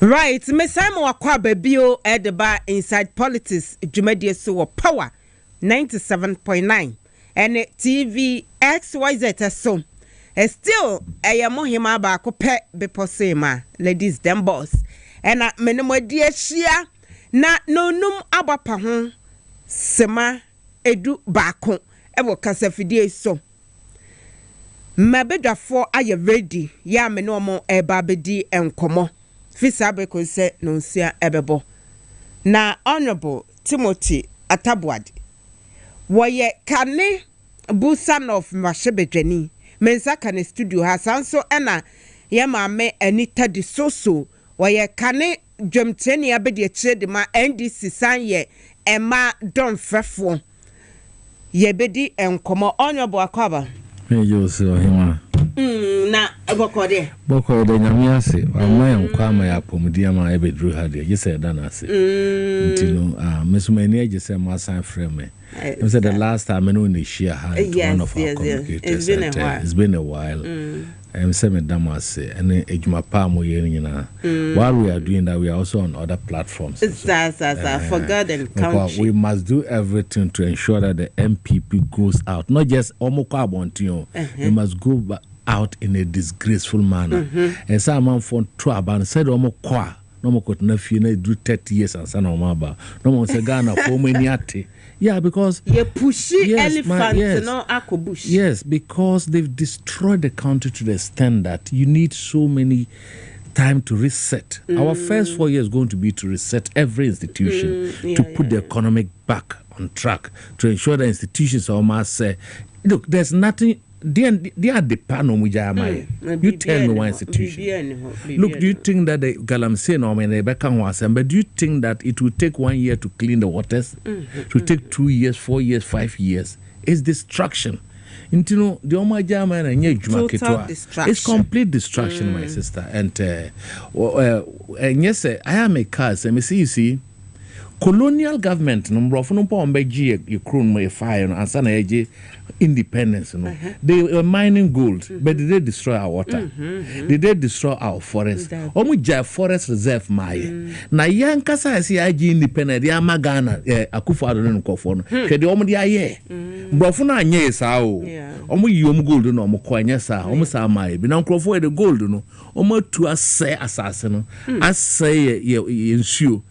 Right, Miss Simon Wakwa Babio Edeba inside politics, Jumedie so power 97.9 and TV XYZ so. Still, Ayamo Hemaa baako pe Beposo Hemaa, ladies them boss. And at minimum dear shia na no num abapa ho sema edu baako ewo kasafidie so. Mabedafo aye ready ya me no mo eba bedi enkomo. Fisa be ko se no nsia ebebo. na Honorable Timothy Atabuadi woye kane busan of Mashebedweni mensa kane studio ha sanso ena ye maame Anita de Soso woye kane dwemteni abedi echede ma NDC sanye ema don frefo ye bedi enkomo Honorable Akwaba Beposo Hemaa na bokode nyame ase ama yankwa ama ya pomudi ama ebedru ha de yesa da na ase ntino mesumani agese ma san frame I said the last time I know in share had one of our communicators. It's been a while. I'm saying Damase and Ejuma Pamo Yenina. While we are doing that, we are also on other platforms. For God and country. We must do everything to ensure that the MPP goes out. Not just Omokwa Bontio. We must go out in a disgraceful manner. And someone from Traban said Omokwa. No more could not do 30 years and son of Maba. No more say Ghana for many. Yeah, because you pushy elephants, no akobush. Yes, because they've destroyed the country to the extent that you need so many time to reset. Our first 4 years is going to be to reset every institution to put the economic back on track, to ensure the institutions almost say, look, there's nothing. They are the panel. You tell me one institution. Look, do you think that the Galamsey no man but do you think that it will take 1 year to clean the waters? It will take 2 years, 4 years, 5 years. It's destruction. The total destruction. It's complete destruction, my sister. And yes, I am a case. You see. Colonial government number of no pombeji you crown my fire and sana independence they were mining gold but did they destroy our water did they destroy our forest omuja forest reserve my na yankasa si agi independent ya magana Akufo-Addo no nkofo no hwede omu de aye brofo na anye sa o omu yom gold no omu kwanya sa omu sa mai bi na nkofo de gold no omu tu asay asase no asay ye nsuo.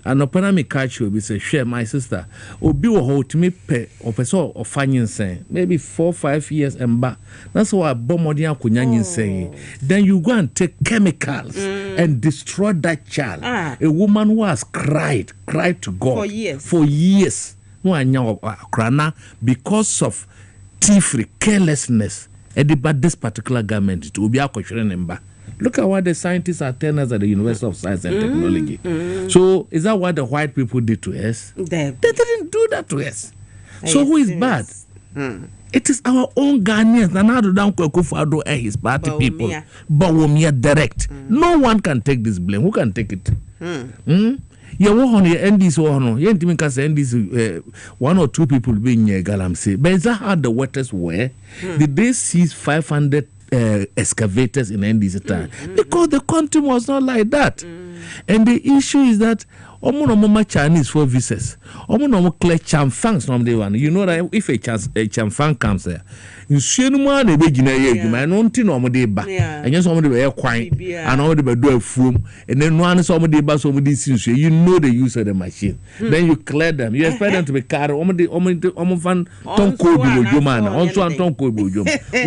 And upon me catch you, we say, share my sister. Obi wo hold me pay or person or finding saying maybe 4 or 5 years and back. That's why Bomodian Kunyan saying. Then you go and take chemicals and destroy that child. A woman who has cried to God for years. Because of thievery, carelessness. But this particular government, it will be a question. Look at what the scientists are telling us at the University of Science and Technology. So, is that what the white people did to us? They didn't do that to us. So, who is bad? It is our own Ghanaians. And how do Akufo-Addo and his party people? Bawumia direct. No one can take this blame. Who can take it? Yeah, NDC, 1 or 2 people being Galamsey. But is that how the waters were? Did they seize 500 excavators in NDC time? Because the country was not like that. And the issue is that Chinese for visas. Clear chamfangs from day one. You know that if a chamfang comes there, you see no more the beginner, I don't know day back. And just somebody be quiet and all the do a foam, and then one somebody bus over this issue. You know the use of the machine. Then you clear them. You expect them to be carried. Fan tonko bi man. Also an tonko bi.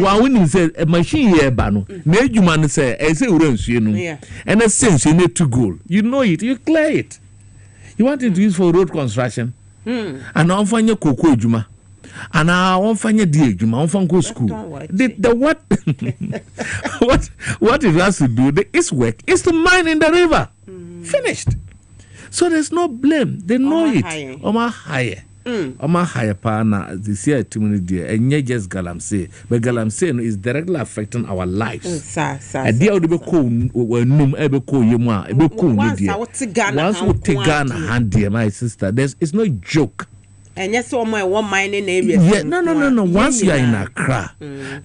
One when say a machine here bano. Ne man say I say urensu and a sense you need to go. You know it. You clear it. You want it to use for road construction. And on find your cocoa juma. And I won't find your dear juma on go school. The what it has to do is work is to mine in the river. Finished. So there's no blame. They know it. Oma higher. Oma higher pana this year dear and ye just Galamsey. But Galamsey is directly affecting our lives. And the other cool num ever call you ma ebe cool once we take Ghana hand dear my sister. It's no joke. And yes, all my one mining area. Yeah, no. Once you are in Accra,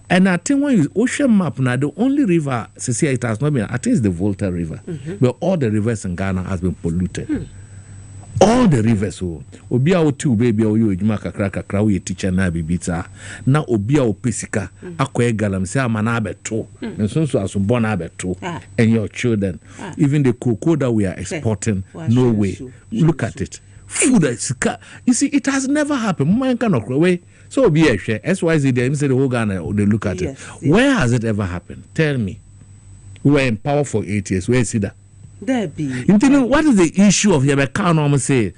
and I think when you ocean map now, the only river, it has not been. I think it's the Volta River, but all the rivers in Ghana has been polluted. All the rivers, Obia o two baby o you kakra we teacher na bibita. Now Obia o pesika, akwe Galamsey amana beto, and so as born abeto, and your children, even the cocoa that we are exporting, no way. Look at it. Food you see, it has never happened. Man cannot away. So be a share. SYZ they say the whole Ghana they look at it. Where has it ever happened? Tell me. We were in power for 8 years. Where is it that? There be. What is the issue of your account? I'm say,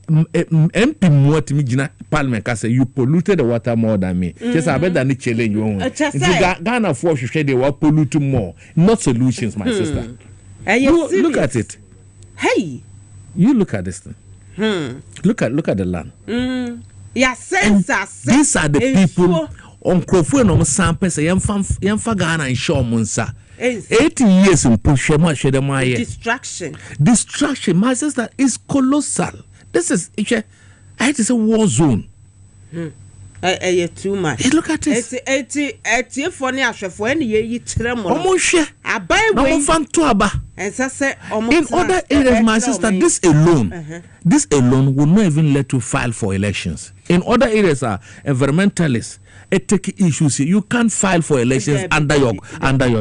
MP what me Parliament say you polluted the water more than me. Just I bet than the challenge you own. Ghana for you they were polluting more, not solutions, my sister. Look at it. Hey, you look at this thing. Look at the land. Yes, these are the people on Crawford no sample say yamfa Ghana and show munsa. 80 years in Pushema Shedamaya. Distraction, my sister, is colossal. This is it is a war zone. Too much. Hey, look at this. 80 funny ashefo any ye tremor. In other areas, my sister, this alone will not even let you file for elections. In other areas, environmentalists, ethical issues, you can't file for elections under your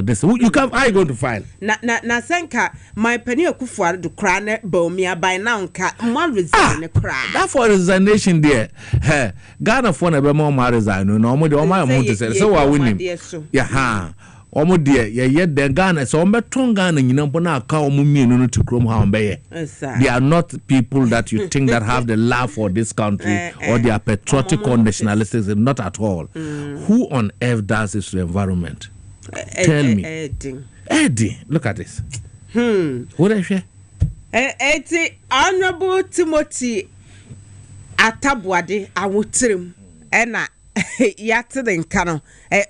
this. You can't. How are you going to file? Na senka my penny okufuar do crane bomia by now ka one resign cry. That for resignation there. Ghana for never more resign. No more the my amount to say so I win him. Yeah, omo de ye den Ghana so ombe ton Ghana nyina mpo na aka omo mienu no to krom ha ombe. They are not people that you think that have the love for this country or they are patriotic or nationalistic, not at all. Who on earth does this to the environment? Tell me. Eddie, look at this. What is it? Honorable Timothy Atabwade awutrim ena yate den kano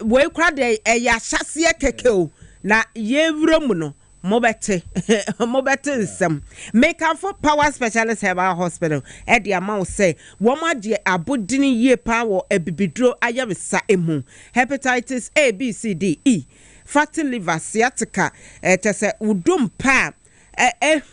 we kra de ya hyase kekeo na yewura mu no mobete nsem make up for power specialist herbal hospital e de amount say woma de abodini ye pa wo ebibidro ayabesa emu hepatitis A B C D E fatty liver sciatica tese udum pa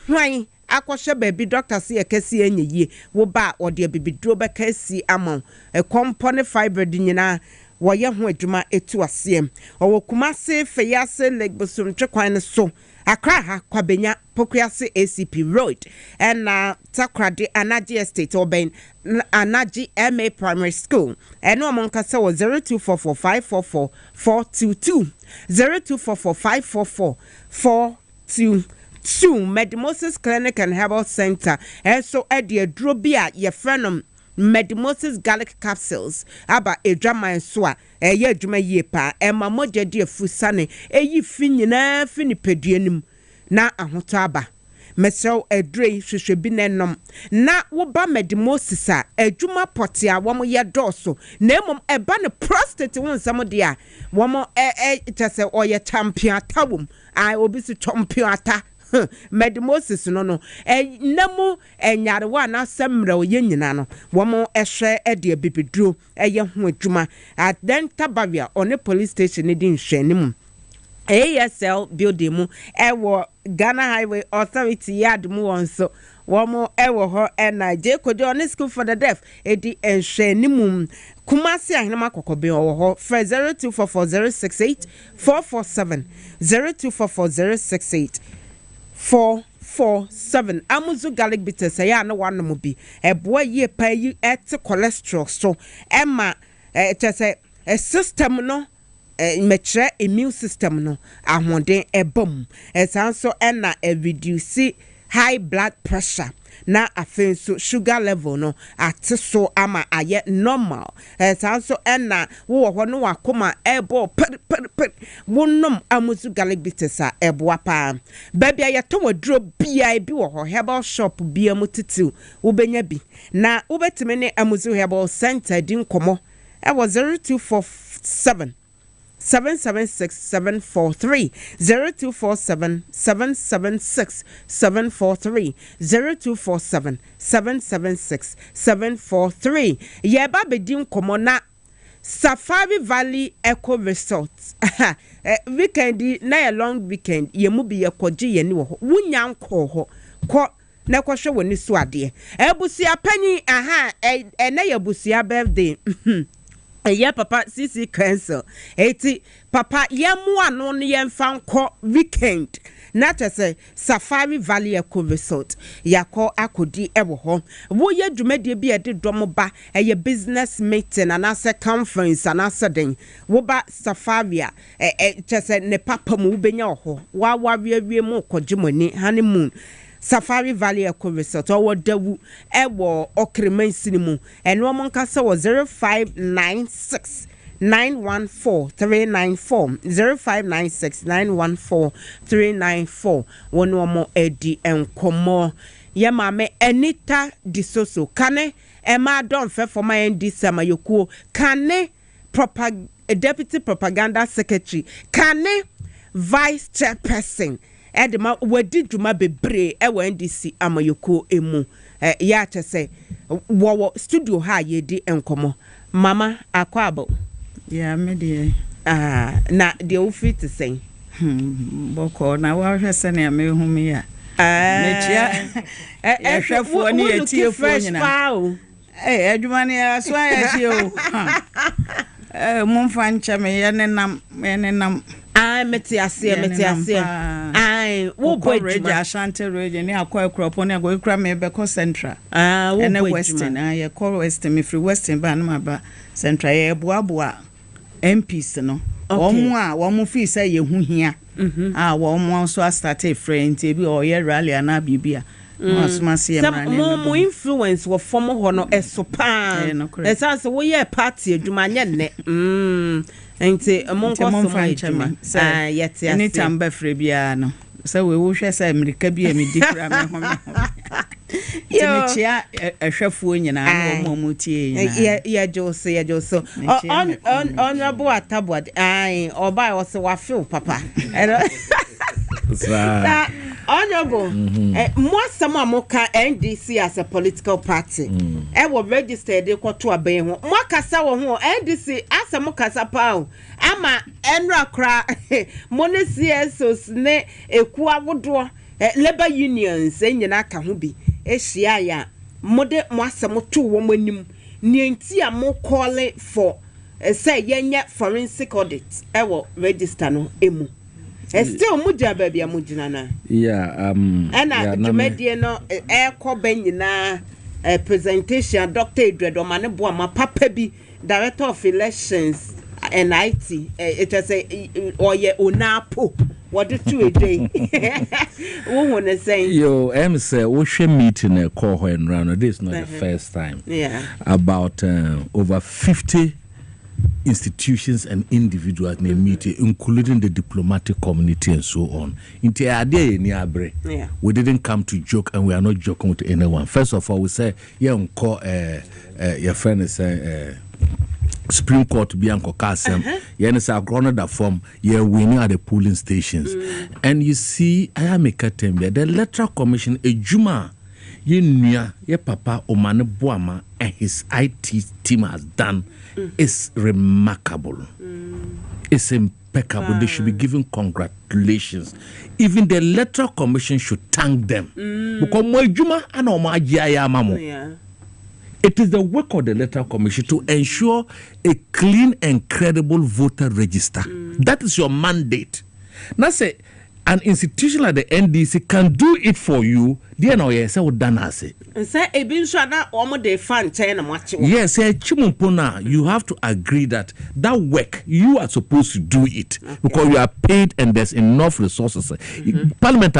hwan akoshe baby doctor see ekesi enye wo ba ode bibidro be kasi amon compone fiber nyina wo ye ho adwuma etu asem owo kumase feyase legbosum twekwan so akra ha kwabenya pokuase ACP road and takrade anaji estate oben anaji MA primary school and no amon kasa wo 0244544422 0244544422 Medimosis Clinic and Herbal Center. And so at the drobia, your friend Medimosis garlic capsules. Aba a drama and swa, a ye drama ye pa, and my moja dear fusane, a ye finina finipedianum. Na a hotaba. Meso a dray should be nenum. Na woba Medimosis, a juma potia, one more year dorso. Nemum a banner prostate one some dear. One more it has a or your champion tabum. I will be to champion. Medimosis no namu enyarewa na semra oye nyina no womo ehwe ede bibidro eye ho adwuma adenta bavia on police station ne din hwanim ASL building mu ewo Ghana Highway Authority yard mu wonso womo ewo ho na Jekojo on school for the deaf edi enhwanim Kumasi ahinama kokobe owo ho 0244068447 0244068447 Amuzu garlic bitters ya na one mo bi eboa ye pa yi cholesterol so emma chese system no metre immune system no ahoden ebom esanso na reduce high blood pressure na afenso sugar level no atiso ama aye normal esanso na wo ho no wakoma ebo wonnom amuzu garlic bitters a eboa pa babia yeto wadro bia bi wo ho herbal shop bia mutitiu ubenya bi na ubetime ne amuzu herbal center din komo e was 0247 776-743 0247-776-743 0247-776-743 Yeba bedin komo na Safari Valley Eco Resort weekend na a long weekend yemu bi yekoji ye ni wo wunya nko ho ko na kwhwe woni so ade ebusia panyi na yebusia birthday yeah, Papa, CC cancel. Eti, Papa, yemu ano ni yemfa nko weekend. na say Safari Valley Eco Resort yako akodi ewo ho wo ye dwumadie bi ede dom ba eye business meeting and as a conference and as den wo ba Safari say ne papa mu benya ho wa wie mu kogimoni honeymoon Safari Valley Eco Resort or Dawu Ewo Okremensin mu and Roman Casa was 0596 914 394 0596 914 394 one more Eddie and Komo Yamame Anita Disoso Kane Emma Don Fe for my ND Samayoku Kane Deputy Propaganda Secretary Kane Vice Chairperson Edema wedi dwuma bebre ewa NDC amayoko emu ya say wo studio ha yedi enkomo mama akwabo ya me de na de ofi to say boko na wa hwese na me hu me ya mechia hwefo ni etiefo nyina adwuma ne aso ya o mumfa nche me ye nenam meti ase wo boy Ashanti region ni akwa ekropo na go ekra me be ko central and western ye call western me free western ba na ba central ye boaboa MPs no omo fi say ye hu hia wo mo so start a friend e bi o ye rally na bibia mo influence wo form ho no esopa esanse wo ye party adwuma nye ne enti monko so adwuma yete any time be free bia no so we wo hwe say America bia me dikra me ho yo chia ehwefuo nyina no mo tie ya joso honorable atabwad oba wo se wa feel papa honorable mwasam amoka NDC as a political party e wo registered e kwoto aban ho mwakasa wo ho NDC asam kasa pawo ama enra kra monesiasos ne eku awodo labor unions enyina ka ho bi ehia ya mode mwasam to wo manim nienti amo call for say yenye forensic audit e wo register no emu still muja baby amujina na and jumedie no ko banyina presentation Dr. Edredo mane bo ma papa bi director of elections and IT it was oye onapo what do you do who wanna say yo say we should meeting a call and run this is not the first time about over 50 institutions and individuals na meeting, including the diplomatic community and so on. We didn't come to joke, and we are not joking with anyone. First of all, we say, your friend is Supreme Court be anko kasem. Say ground that form. Winning at the polling stations, and you see, I am a katembe. The electoral commission, a juma. Ye papa Omane Boama and his IT team has done is remarkable. It's impeccable. They should be given congratulations. Even the electoral commission should thank them. Because it is the work of the electoral commission to ensure a clean and credible voter register. That is your mandate. Now say an institution like the NDC can do it for you. Dear no, yes, I would done as it. And say a bin shana omo de fan and watching. Yes, Chimumpona, you have to agree that work you are supposed to do it because you are paid and there's enough resources. Parliament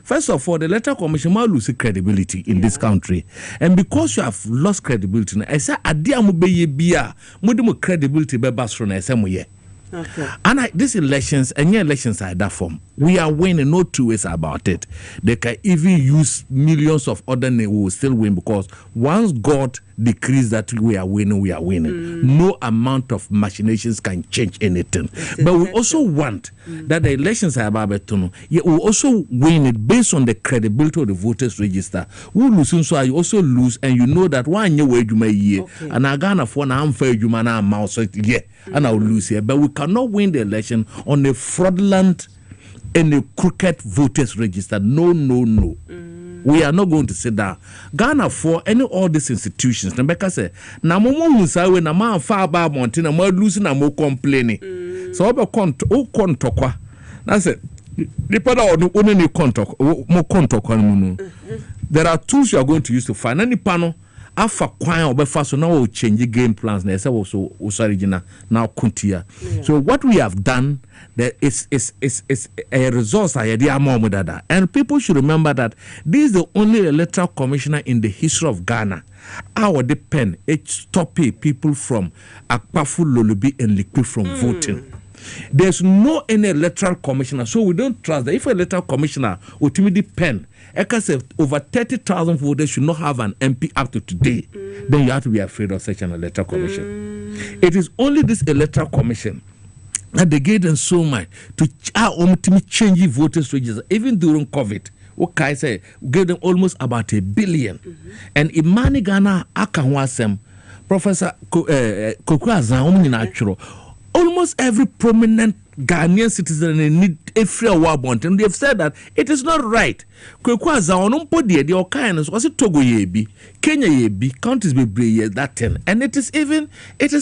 First of all, the electoral commission might lose credibility in this country, and because you have lost credibility, I say adiamu be bia mudimu credibility be basrona esemuye. Okay. And these elections, and your elections are that form. We are winning, no two ways about it. They can even use millions of other names, we will still win because once God decrees that we are winning. No amount of machinations can change anything. But we also want that the elections are about to we also win it based on the credibility of the voters register. We lose, so I also lose, and you know that one year you may year, and I gonna for now unfair you man mouse and I'll lose here. But we cannot win the election on a fraudulent and a crooked voters register. No. We are not going to sit down. Ghana for any all these institutions. Rebecca say, na momo musawe na ma fa ba mountain na mo losing na mo complaining. So obe kontokwa That's it. There are tools you are going to use to find any panel. Afa kwanya obefa so now will change game plans na say also original now kuntia. So what we have done that is a resource and people should remember that this is the only electoral commissioner in the history of Ghana. Our depend it stop people from Akpafu Lolubi and Liquid from voting. There's no any electoral commissioner, so we don't trust that if an electoral commissioner ultimately pen over 30,000 voters should not have an MP up to today, then you have to be afraid of such an electoral commission. It is only this electoral commission that they gave them so much to change voters register, even during COVID. What can I say? We gave them almost about $1 billion. And Imani Ghana Akanwasem, Professor Kokrazan natural. Almost every prominent Ghanaian citizen need a free award, and they have said that it is not right. Kwekwaza onumpo die the okaines was it Togo yebi, Kenya yebi, counties be brave that 10, and it is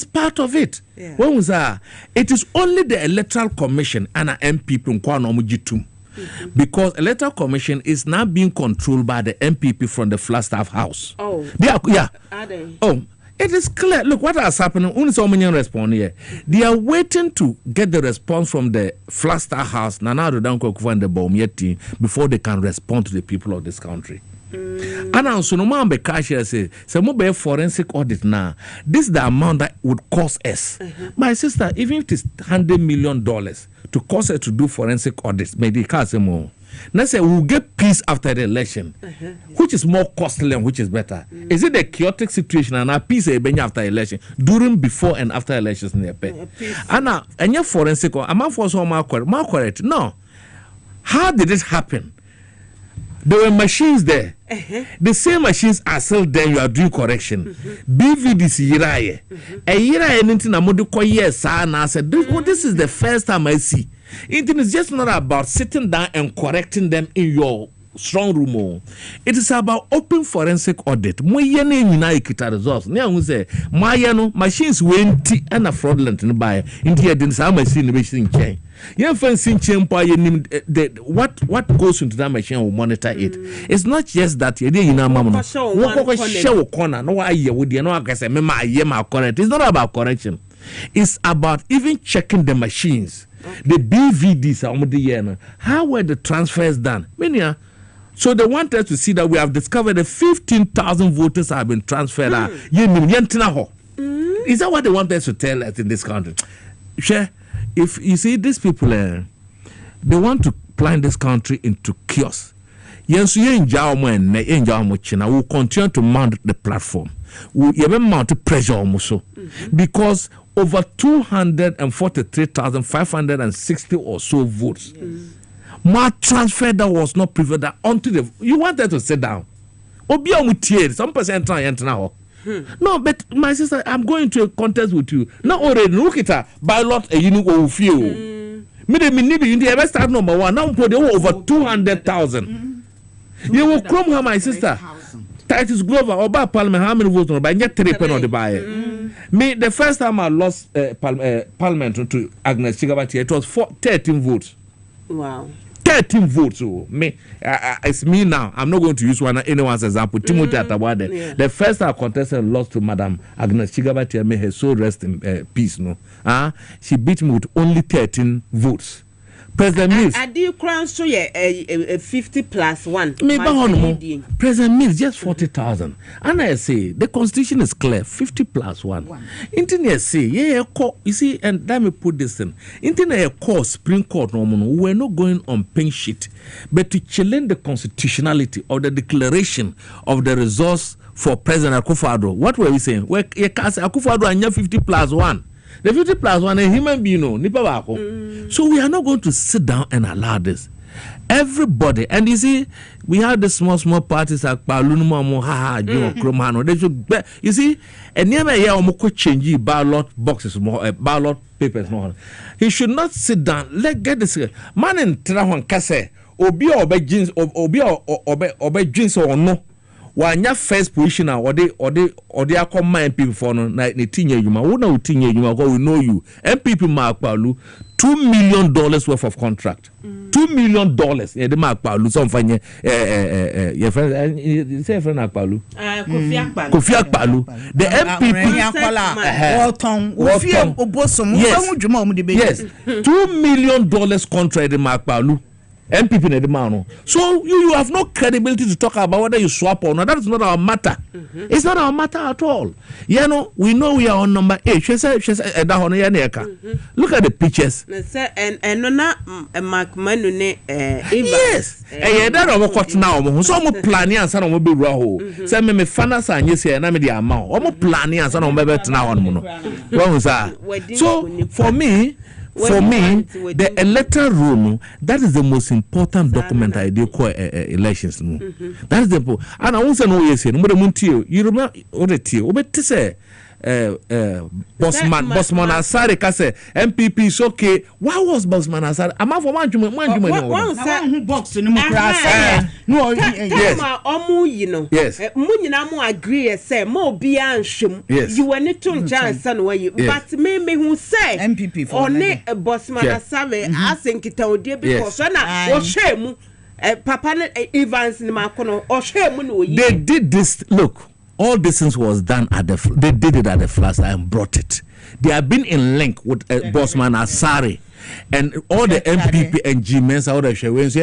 part of it. When was it is only the electoral commission and an MP from because electoral commission is now being controlled by the MPP from the Flagstaff House. Oh, Are they? Oh. It is clear. Look what has happened. Only so many respond here. They are waiting to get the response from the Flagstaff House, before they can respond to the people of this country. And also, no man be cash say, some more forensic audit now. This is the amount that would cost us. My sister, even if it is $100 million to cost us to do forensic audits, maybe cost more. Now say we'll get peace after the election, which is more costly and which is better. Is it a chaotic situation and a peace after election, during, before, and after elections in the pay? And now, and your forensic, am I for so more correct? No. How did it happen? There were machines there. The same machines are still there. You are doing correction. BVDC Yiraye. A Yiraye anything amodu ko yes, and I said, this is the first time I see. It is just not about sitting down and correcting them in your strong room. It is about open forensic audit. Moyene nyina ikita results. Ne hu say mayano machines went and a fraudulent in buy. India didn't say machine machine chain. You fancy what goes into that machine will monitor it. It's not just that you didn't know show corner. No, I would you know I say my correct. It's not about correction. It's about even checking the machines. The BVDs, how were the transfers done? So they want us to see that we have discovered that 15,000 voters have been transferred. Is that what they want us to tell us in this country? If you see these people, they want to plunge this country into chaos. We'll continue to mount the platform. We'll mount pressure almost because over 243,560 or so votes. More transfer that was not prevented until you wanted to sit down. Some percent try enter now. No, but my sister, I'm going to a contest with you. Now already look at her Ballot and you will feel. Maybe in the ever start number one. Now put over 200,000. You will come here, my sister. Titus Glover or by Parliament, how many votes on by get 3 pen on the buyer? Me, the first time I lost Parliament to Agnes Chigabati, it was 13 votes. Wow. 13 votes. Oh, me, it's me now. I'm not going to use anyone's example. Timothy Atabwade. The first time I contested lost to Madam Agnes Chigabati. May her soul rest in peace. No, she beat me with only 13 votes. President Mills. I do crown so a 50 plus 1. President Mills just 40,000. And I say the constitution is clear. 50 plus 1. Internet say you see, and let me put this in. Internet call Supreme Court we're not going on pink sheet, but to challenge the constitutionality of the declaration of the resource for President Akufo-Addo. What were we saying? Well, you can't say Akufo-Addo and 50 plus 1. The 50 plus 1 a human being, So we are not going to sit down and allow this. Everybody, and you see, we have the small parties like Palunuma, they should be, you see, and never here could change ballot boxes, ballot papers. He should not sit down. Let's get this. Man in Trahan Kase, Obi or jeans or no. wanya first position or they akọ ma MPP for no na ne tinye adwuma wo na wo tinye adwuma because we know you MPP Makpalu $2 million worth of contract. $2 million. Yeah, the Makpalu some fanye your friend say friend Akpalu. Kofi Akpalu. The MPP yes. $2 million contract the Makpalu. MPP in the man. So you have no credibility to talk about whether you swap or not. That is not our matter. It's not our matter at all. You know, we are on number 8. She said, look at the pictures. And not Mark Manune. Yes. And that of what now. So I'm planning and son will be raw. Say me fanas and yes, and I'm the amount. I'm planning and son of my bet now on mono. So for me, the electoral roll, that is the most important document I do call elections. That is the and I also know yes, you remember what the say Bosman Asare kase MPP is okay. Why was Bosman Asare? I'm for one box no no yes omu you know yes munyina mo agree say mo bia nhwem you were need to chance and why you but me who say MPP for only Bosman Asare asenkita odie because na o shame papa Evans ni makono o shame no yi they did this. Look, all this things was done at they did it at the flash and brought it. They have been in link with Bosman Asare and all the MPP and G-men out of Shawens.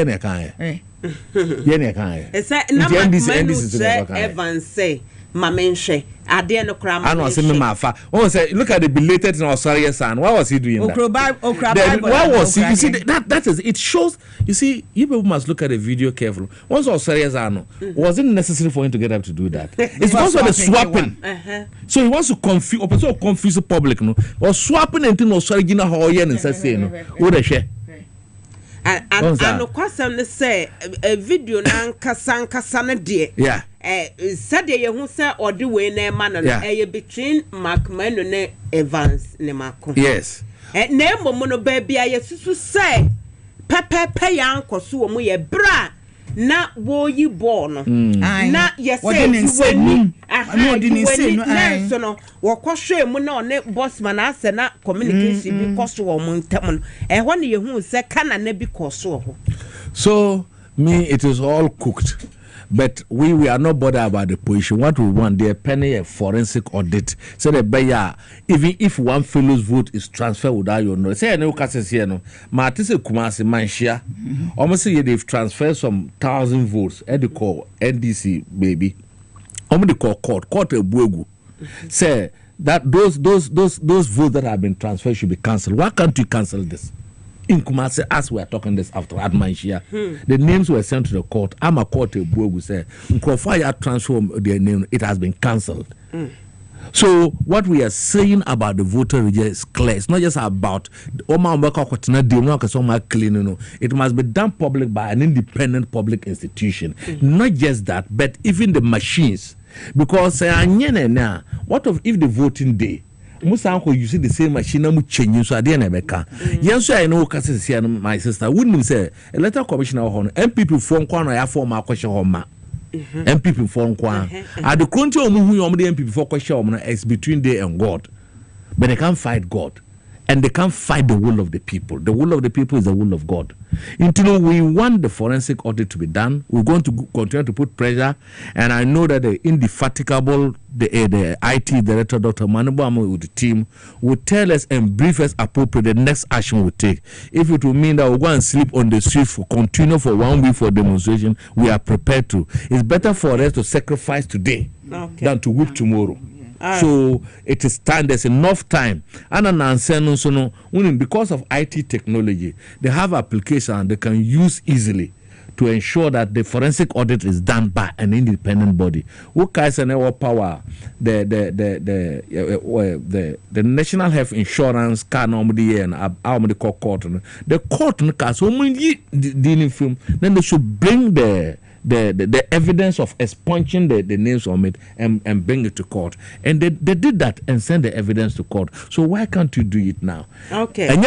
Evans say Mamenshe Ade no kram. I know say me mafa. Oh say look at the belated in Australia son. What was he doing that? What was he? You see that is it shows. You see, you people must look at the video carefully. Once Australia son wasn't necessary for him to get up to do that. It's also the swapping. So he wants to confuse the public no. Or swapping into Australia how you and say no. What the share. And no kwasam say a video na nkasa na de. Yeah. Said ye hu say odi we na ma no between Mark Manu ne Evans ne Mako. Yes. Na momo no ba bia ye susu say pepe ya nkoso wo mu ye bra na wo yi ball no. Na ye say weni no so no wo kwhwe mu na one bossman ase na communication bi koso wo mu ntam no ho ne ye hu say kana na bi koso ho. So me it is all cooked. But we are not bothered about the position. What we want, they're penny a forensic audit. So the buyer, even if one fellow's vote is transferred without your know. Say no cases here no. Matise Kumasi Manshia. Almost say they've transferred some 1,000 votes. They call NDC baby. Almost they call court a buegu. Say that those votes that have been transferred should be cancelled. Why can't you cancel this? In Kumasi, as we are talking this after Admanshia, the names were sent to the court. I'm a court a boy say fire transfer their name, it has been cancelled. So what we are saying about the voter register is clear. It's not just about it must be done public by an independent public institution. Not just that, but even the machines. Because what if the voting day? Musanko you see the same machine na mu change so ade na beka yenso I know cases here my sister wouldn't say electoral commissioner ho MPP for nkwa no ya form akwhye ho ma MPP for nkwa at the country omu hu the MPP for kwhye ho na is between they and God, but they can't fight God and they can't fight the will of the people. The will of the people is the will of God. Until we want the forensic audit to be done, we're going to continue to put pressure. And I know that the indefatigable, the IT director, Dr. Manubuamu, with the team, will tell us and brief us appropriate the next action we take. If it will mean that we'll go and sleep on the street for continue for 1 week for demonstration, we are prepared to. It's better for us to sacrifice today than to whip tomorrow. So it is time, there's enough time. And because of IT technology, they have applications they can use easily to ensure that the forensic audit is done by an independent body. Who has an power? The National Health Insurance can normally and the court. The court then they should bring the evidence of expunging the names on it and bring it to court. And they did that and send the evidence to court. So why can't you do it now? Okay. And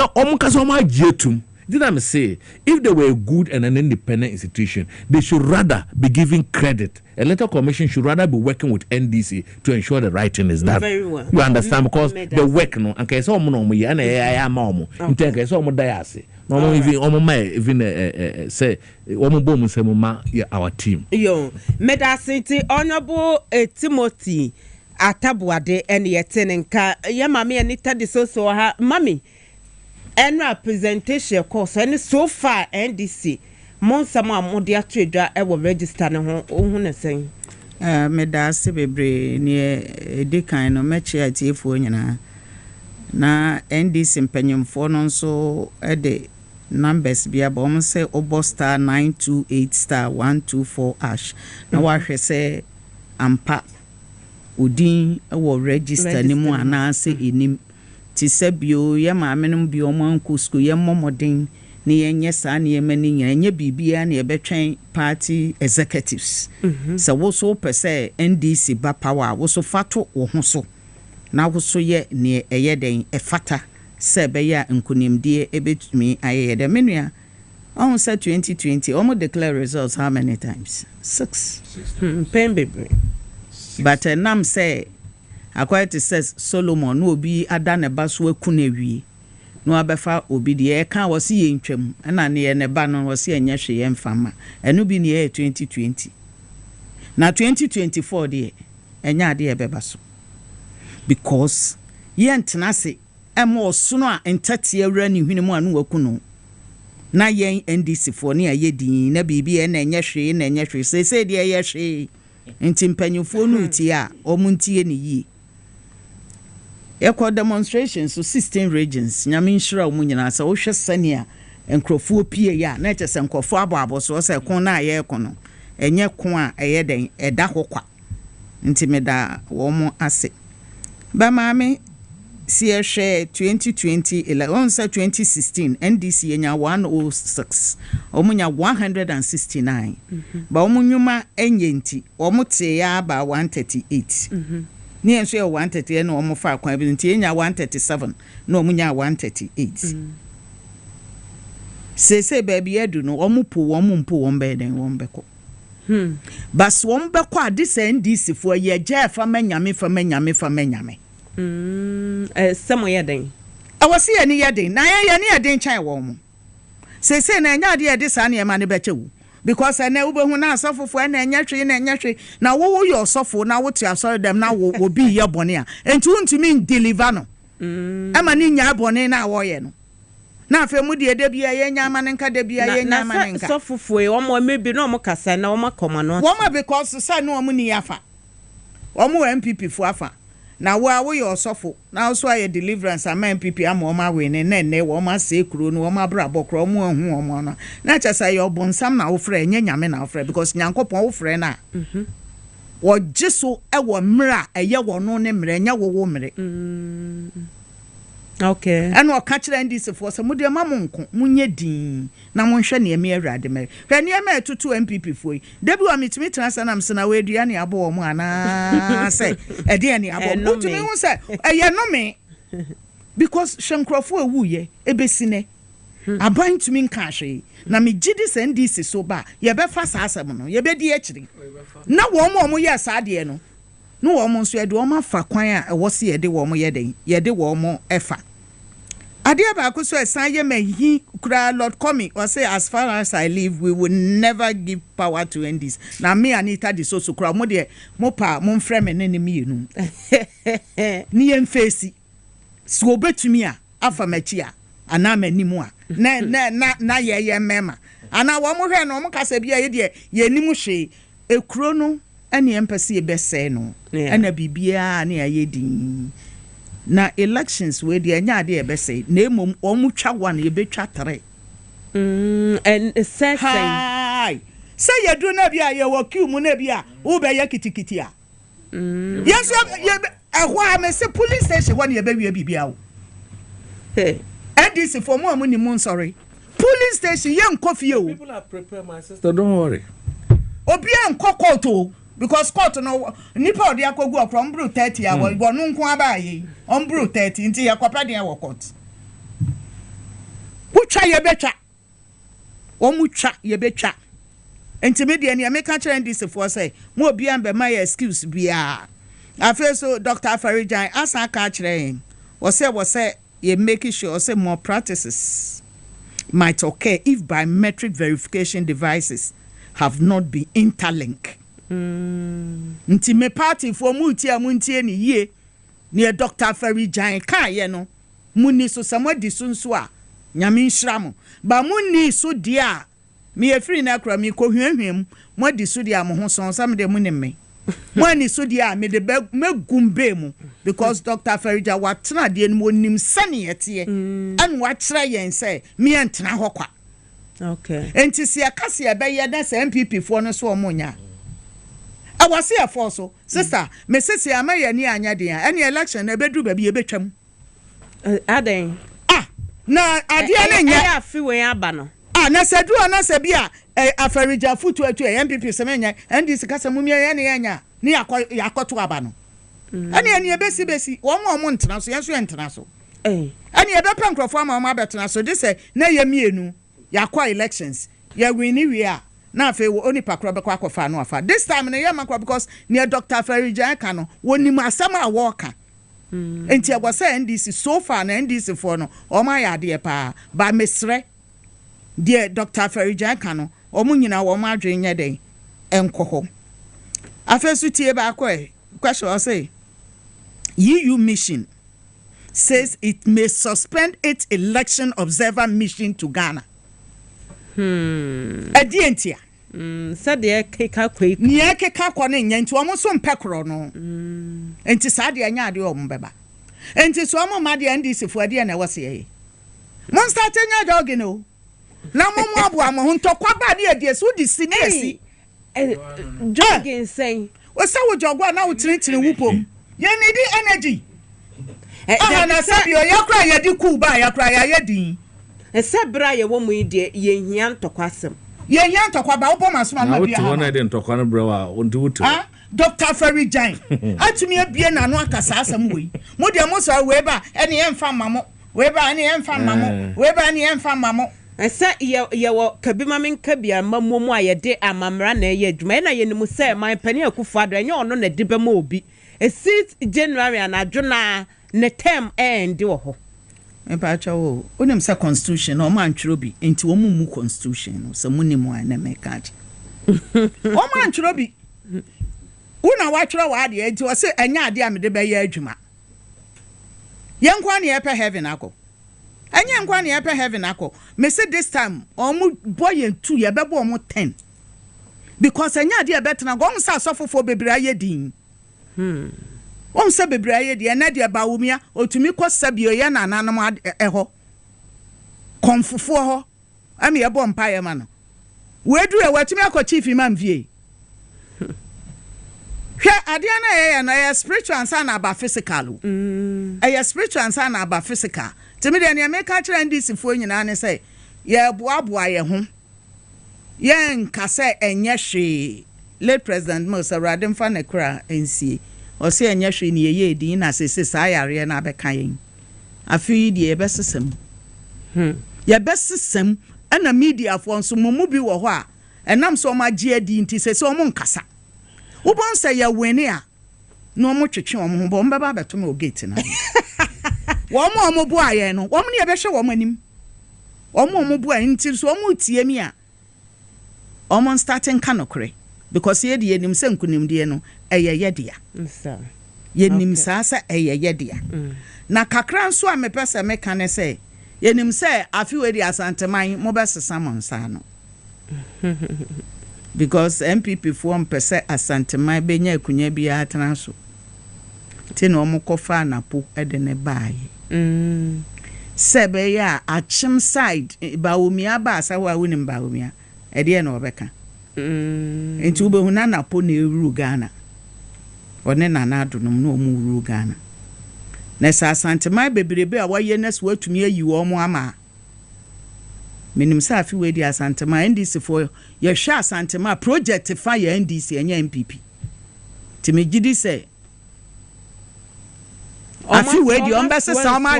Did I say if they were a good and an independent institution, they should rather be giving credit. Electoral Commission should rather be working with NDC to ensure the right thing is done. Very well. You understand? Because the work no, and case all no me and I am mom. In case all diase. No even say boom say our team. Yo, Medacity Honorable Timothy Atabuade and Yetenenka Yamami Anita de so her mommy. And representation course and so far NDC Monsama Modia Trader ever register no one saying. Medasi bebre near decan no match at F1 na NDC Penyum for non so at the numbers be a bomb say obo star 928 star 124 ash. Now what say ampa udin ever register ni mo anase inim. Tisebio ya maamenum bi omanku school ya momodin ni yenye sa ni yemani yenye bibia ni ebetwen party executives so wo so pese NDC ba power wo so fato wo ho so na wo so ye ni eyeden efata se be ya nkunimdie ebetumi ayede menua on say 2020 almost declare results how many times 6 pen baby but nam say Akwai says Solomon no obi ada ne ba so akunawie no abefa obi de e kan wose ye ntwam na ne ne ba no wose enya hwe ye mfama enu bi ne 2020 na 2024 de enya de e beba so because ye ntenase emo so no a entete awura ni hwene mu anu akuno na ye NDC for ne aye din na bibi e na enya hwe se de ye hwe nti mpanyufo no ti a omuntie ne yi Echo demonstrations to 16 regions. Nyame nshira wo nyina sa wo hwe sania enkrofo pie ya na eche se nkofo abo so se kon na ye kono enye kon a eye den eda hokwa nti meda wo mo ase ba maame si ehwe 2020 11 2016 NDC enya 106 omunya 169 ba omunyuma enye nti omutie ya ba 138 ni enso ye 130 na omo fa kwan bi nti enya 137 na omunya 138 sese baby edu no omo mpo wombe den wombeko bas wombeko ade se NDC fo ye je fa manyame Samo yeden awasi ye ni yeden na ye ni yeden chan wo mo sese na enya ade ye de sa na ye ma ne bechewu because na ubehu na asofofo na enya hwe na wo yo sofo na wo tu asori dem na wo bi ye bone a enti untumi deliver no ama ni nya bone na wo ye no na afa mu de bia ye nya ama nka de bia ye nya ama nka sofofo e wo mo mebi na wo kasa na wo makoma no wo ma because sa no wo ni afa wo mo MPP fu afa na wo yo sofo na so aye deliverance ama MPP ama o ma we ne wo ma se kuro no wo ma bra bokro mo hu o mo no na chasa ye obonsam na wo frɛ nya nyame na wo frɛ because nyankopɔn wo frɛ na wo giso e wo mra eye wo no ne mra nya wo mre okay and o ka kire NDC for se mudie ma monko munye din na monhwɛ ne eme awurade mer hwɛ ne eme tutu MPP foi debi wa mitimi transfer na msena we dua ne abo wo mu ana se e de ne abo mutumi hu se eye no me because hwenkrofo awuye ebesine aban tumi nka hwe na me gidi se NDC so ba ye be fa sa asem no ye be di akiri na wo mo ye sa de no no wo mo so ye de wo ma fa kwan a wo se ye de wo mo ye de wo mo efa ade ba ko so esan ye mahi kura Lord Komi or say as far as I live we will never give power to NDC na me Anita de so kura mo de mo pa mo mfrɛ me ne me enu ni em face so obetumi a afa machi a ana manimu a na ye mema ana wo mo hwɛ no mo kasa bia ye de ye nim hwe ekuro no ene empese ye bese no ana bibia na ye din na elections we de anya de ebese na emom omutwa one ye betwa 3 and say ye do na bia ye wakiu mu na bia wo be ye kitikiti a yes ye ehwo am say police station one ye be wi bibia wo NDC for mo ni mo sorry police station ye nkofie o people are prepare my sister don't worry obi en kokoto because court no nipa odi akogu from bru 30 hour bonu nko abaye on bru 30 nti yakopade e wo court wo twa ye betwa omutwa ye betwa enti me de ne make kire ndc for say mo obi an be my excuse bia afi so Dr. Afarijan asa ka kire say ye making sure say more practices might occur if biometric verification devices have not been interlinked. Nti me party for muti amuntie ni ye ne Dr. Afarijan ka ye no muni so samadi sunso a nyame nhyira ba muni so dia me efiri na kra me ko hwehwem mo di so dia mo ho son sam de muni me mo ni so dia me de megumbe mu because Dr. Afarijan watena de no nim sane yete an watra yen say me entena hokwa okay enti se akase e be ye na se MPP fo no so omonya awase e fo so sister me sese amaye ni anya de any election na bedu ba bi e betwam aden na adia na nya ya fi we aba no na sedu na se bia Afarijan futu atu MPP se menya ndc kasa mumia ye ne nya ni yakoto aba no ani ebesi wo ntena so yenso ntena so ani ebe pankrofo ama ma betena so de se na ye mienu yakwa elections ya wini wi a na fe wo oni pakro be kwa akofa no afa this time na ye makwa because near Dr. Afarijan ka no woni masama a woka enti agwasa ndc so far na ndc for no o ma ya de pa ba mesre de Dr. Afarijan ka no o mu nyina wo ma adwen nye den enkoho afesu tie ba question say EU mission says it may suspend its election observer mission to Ghana. Adientia. Said the keka quick. Near keka kwane nyanti omo so mpekro no. Enti sade anya de omo beba. Enti so omo ma de ndc fu ade na wose ye. Mon start nya dog no. Na mo abu amo ho ntokwa ba de ade so di sinesi. Jogging say. We say wo jogwa na wo tiri wupom. You need energy. Na sabi o yakra ye di cool ba yakra ya din. Sebra ye wo mu ide ye hia ntokwasem. Ye hia ntokwa ba wo ma so ma bia. Na wo na de ntokwa no bre wa onti wuto. Dr. Afarijan. Atumi abie na no akasa asem we. Mo de mo so we ba ene ye mfa mamo. We ba ene ye mfa mamo. We ba ene ye mfa mamo. Esa ye wo kabima men kabia mamomu a ye de amamra na ye adwuma na ye nimu se man pani akufo ado enye ono na de bema obi. A 6th January and adjuna ne term end wo ho. Empacha wo onim sa constitution o man twrobi enti wo mu constitution so munimu an na meka. O man twrobi. Una wa twro wa de enti wo se enya ade a me de be ye adwuma. Ye nkwa na ye pe heaven ako. Enya nkwa na ye pe heaven ako. Me say this time o mu boy en 2 ye be bo mo 10. Because enya ade a betena go sa sofofo bebira ye din. Won se bebraye de na de ba wumia otumi kosabio ye na nanom eho konfufo ho ami ye bo mpa ye ma no wedu e watumi akọ chief imam vie hwe ade na ye na ye spiritual and na ba physical ye spiritual and na ba physical timi de ne make kire ndc fo nyina ne say ye boaboa ye ho ye nka se enye hwe late president Musa Radin Fanekra NC or say enye hwe ni ye din na sese sa yare na abeka yen afi de ye besesem ye besesem ana media fo nso mumu bi wo ho a enam so ma gie di nti sese o mo nkasa wo bon say ye weni a no mo twetwe o mo ho bo mbaba beto me o gate na wo mo bo aye no wo mo ne ye be hwe wo manim wo mo bo a nti so mo tie mi a o mo starting kanokre because ye de nim se nkunim de no eye dia ye nim sa sa eye dia na kakra nso a mepese meka ne se ye nim se afi we di asanteman mo be sesamon sa no because MPP for mpese asanteman be nya akunya bia atena so ti no mo kofa napo ede ne bae sebe ya achim side baomia ba sa wa wonim baomia ede no obeka enti ube huna napo na eru Ghana one na na adunum no mu ru Ghana na sa asantema bebrebe a waye nas watumi ayi wo mo ama minim sa afi we di asantema NDC for ye hwa asantema project fa ye NDC enya MPP ti me gidi se I feel where the ambassador Sama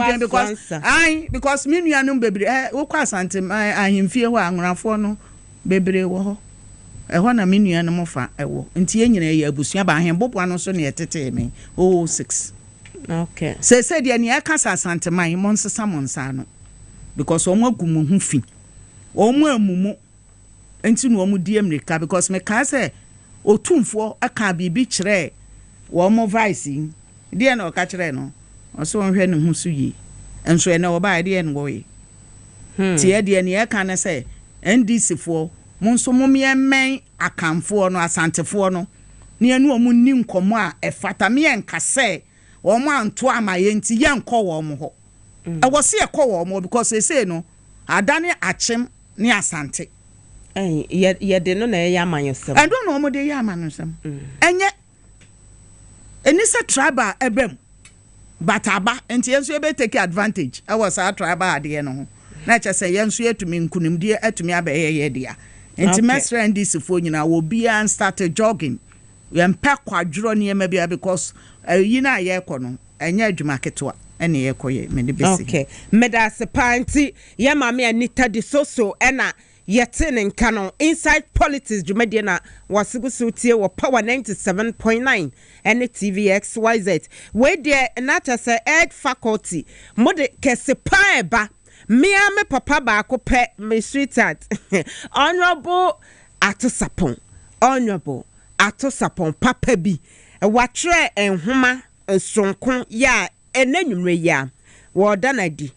because me nuanum bebre wo kwa asante ahemfie ho angrafo no bebre wo ho ehɔ na me nuanum fa ɛwɔ nti enyina yɛ abusua ba ahembobo no so ne yɛtete me 06 okay say de ne aka asante man mo nsesa mo nsa no because omo agumu ho fi omo amumu nti no omo die America because me ka say otumfo aka bibi kyerɛ wo mo vice die na ɔka kyerɛ no ɔso nhwɛ ne ho so yi enso ene oba de en wo yi tie de ne aka na say NDC fo mo nso mo men akamfo no asantefo no ne anu omo ni nkomo a efata me enka say omo anto amaye nti ye nkɔ wo mo ho ɛwɔ se ekɔ wo mo because say no adane achem ne asante ye de no na ye amanyesem I don't know mo de ye amanyesem enye enisa tribal ebem bataba enti yenso ebe take advantage ɛwɔ sa tribal ade no ho na che say yenso etumi nkunimde etumi abeye ye dia enti mesra ndisi fo nyina wo bia start jogging yempa kwadworo ne yema bia because yi na ye kɔ no enye adwuma ketwa ene ye kɔ ye me de basic okay medase panti ye ma me anita di soso ena yete ne nka no inside politics dwumade na wasigusu tie wo power 97.9 ene TVXYZ we de na ta say ed faculty mode kese pa eba me papa ba ko pe me street art honorable atosapon papa bi watre enhoma sonkon ya enanwumre ya wo danadi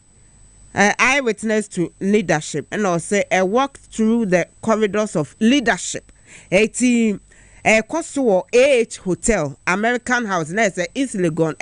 eyewitness to leadership and also a walk through the corridors of leadership. A team Kosovo AH Hotel American House next East Legon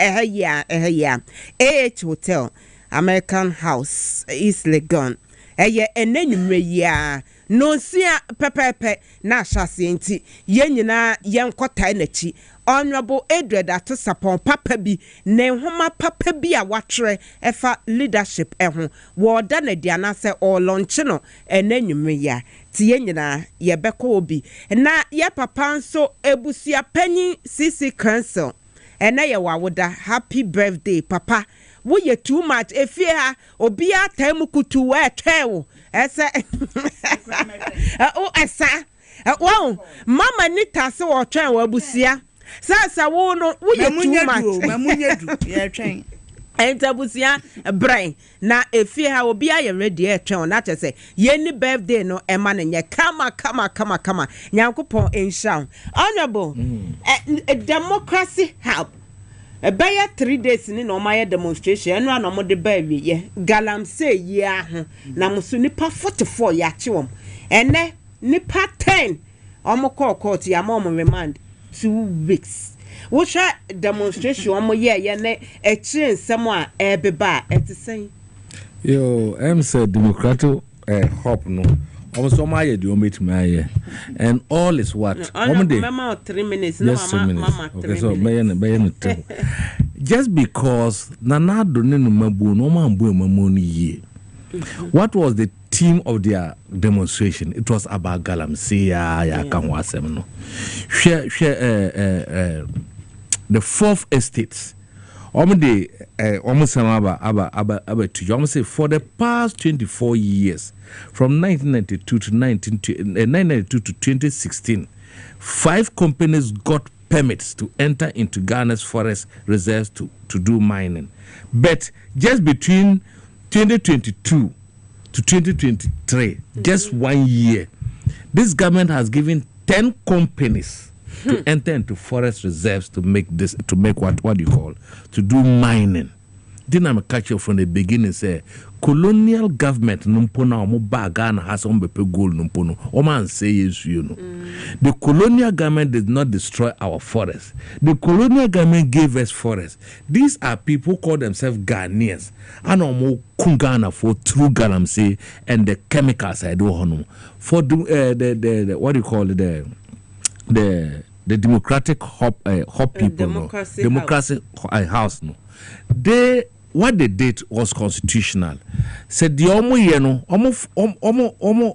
AH Hotel American House East Legon enenumre ya no sia pepepe na hyase enti yenyina yenkota na chi honorable Edward Atosapon papa bi ne homa papa bi a watre efa leadership eho wo da na dia na se o launch no enenwumre ya ti yenyina yebeko obi na ye papa nso ebusua panyin CC Council ena ye wawoda happy birthday papa wo ye too much efie ha obi atam kutu wa twewo ese o esa wo mama nita se wo twen wa busia sasa wo no wo ye too much mamunyedu ye twen enta busia brain na efie ha obi aye ready e twen na che ye ni birthday no e ma nye kama nyankopon enshaw honorable democracy help Ebaya 3 days ni no my demonstration eno na mo de ba wi ye galamsey yi aho na musu nipa 44 ya chiwom ene nipa 10 omo court ya mo remand 2 weeks wo hwa demonstration omo ye ne e chire nsem a ebeba etisen yo said democratic hope no also my the ometuma and all is what mama 3 minutes no mama 3 okay so may just because nanado ne no mabu no mambu mamu no ye what was the theme of their demonstration? It was about galamsey ya kan wasem no the fourth estate almost say for the past 24 years from 1992 to 1992 to 2016 5 companies got permits to enter into Ghana's forest reserves to do mining, but just between 2022 to 2023 just 1 year this government has given 10 companies to enter into forest reserves to make what you call to do mining. Didn't I catch you from the beginning say colonial government numpona omo Ghana has on bepe gold numpono o man say yes you know. The colonial government did not destroy our forests. The colonial government gave us forests. These are people who call themselves Ghanaians and omo kungana for true galamsey and the chemicals I do hono for the what do you call it the democratic hop people democracy house no they what they did was constitutional. Said the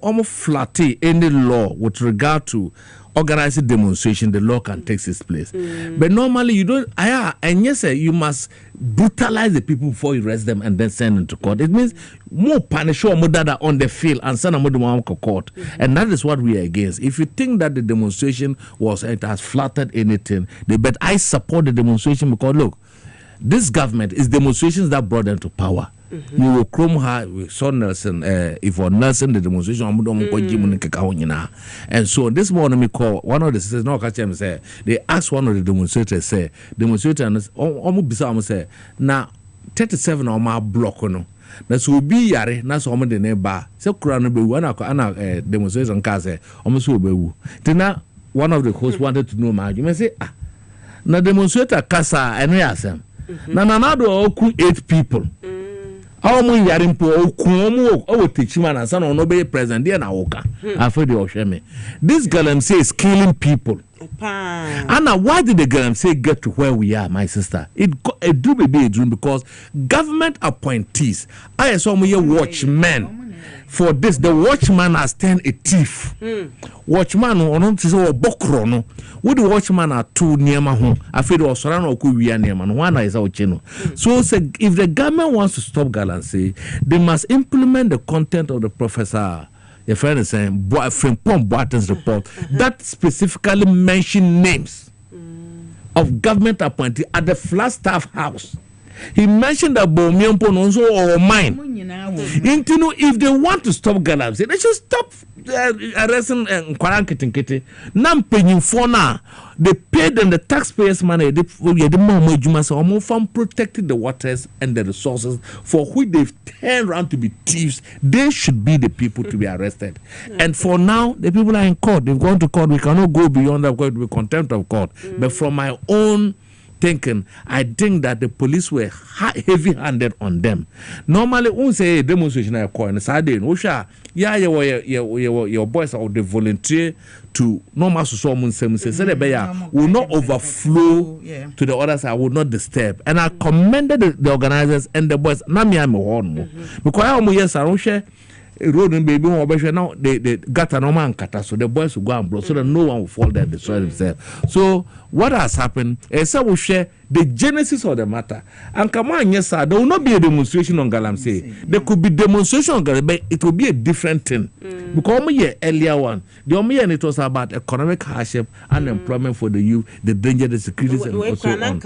almost flatty any law with regard to organizing demonstration, the law can take its place. But normally you don't. And yes, sir, you must brutalize the people before you arrest them and then send them to court. It means more punish or more data on the field and send them to court. And that is what we are against. If you think that the demonstration it has flattered anything, but I support the demonstration because look, this government is demonstrations that brought them to power. You will chrome her with Son Nelson, Yvonne Nelson, the demonstration, and so this morning we call one of the sisters, no, say they asked one of the demonstrators, say, demonstrators almost beside say, now 37 on my block, no. That's will be yare, that's almost the neighbor. So, Crown be one of demonstration cars, almost will be. Then one of the hosts wanted to know my, you may say, now demonstrator Casa and we ask them. Now, another 8 people. How many yarimpo okuomo o teach man and son or no be present there na woka afraid of shame. This Galamsey is killing people. Anna, why did the Galamsey get to where we are, my sister? It do be a dream because government appointees, I saw me watchmen. For this, the watchman has turned a thief. Watchman on to say bokrono. Would the watchman are two near my home? I feel was surround or could be near man. One is our channel. So say if the government wants to stop Galamsey, they must implement the content of the professor. Your friend is saying from Pom Barton's report that specifically mention names of government appointees at the Flagstaff House. He mentioned that Bomiampo also or mine. If they want to stop Galamsey, they should stop arresting Kwarankitin. Nam paying for now. They pay them the taxpayers' money. They protecting the waters and the resources for which they've turned around to be thieves. They should be the people to be arrested. And for now, the people are in court. They've gone to court. We cannot go beyond that. We're going to be contempt of court. But from my own thinking, I think that the police were heavy-handed on them. Normally, when say demonstration are calling Saturday, your boys are the volunteer to normal someone say will not overflow to the others. I will not disturb, and I commended the organizers and the boys. Nami am one because I am yes, I don't share. Road and baby now they got a normal kata, so the boys will go and blow so that no one will fall there and destroy themselves. So what has happened is we will share the genesis of the matter. And come on, yes, sir, there will not be a demonstration on Galamsey. There could be demonstration on Galamsey, but it will be a different thing. Because only earlier one, the only and it was about economic hardship, unemployment for the youth, the danger, the security, and so on.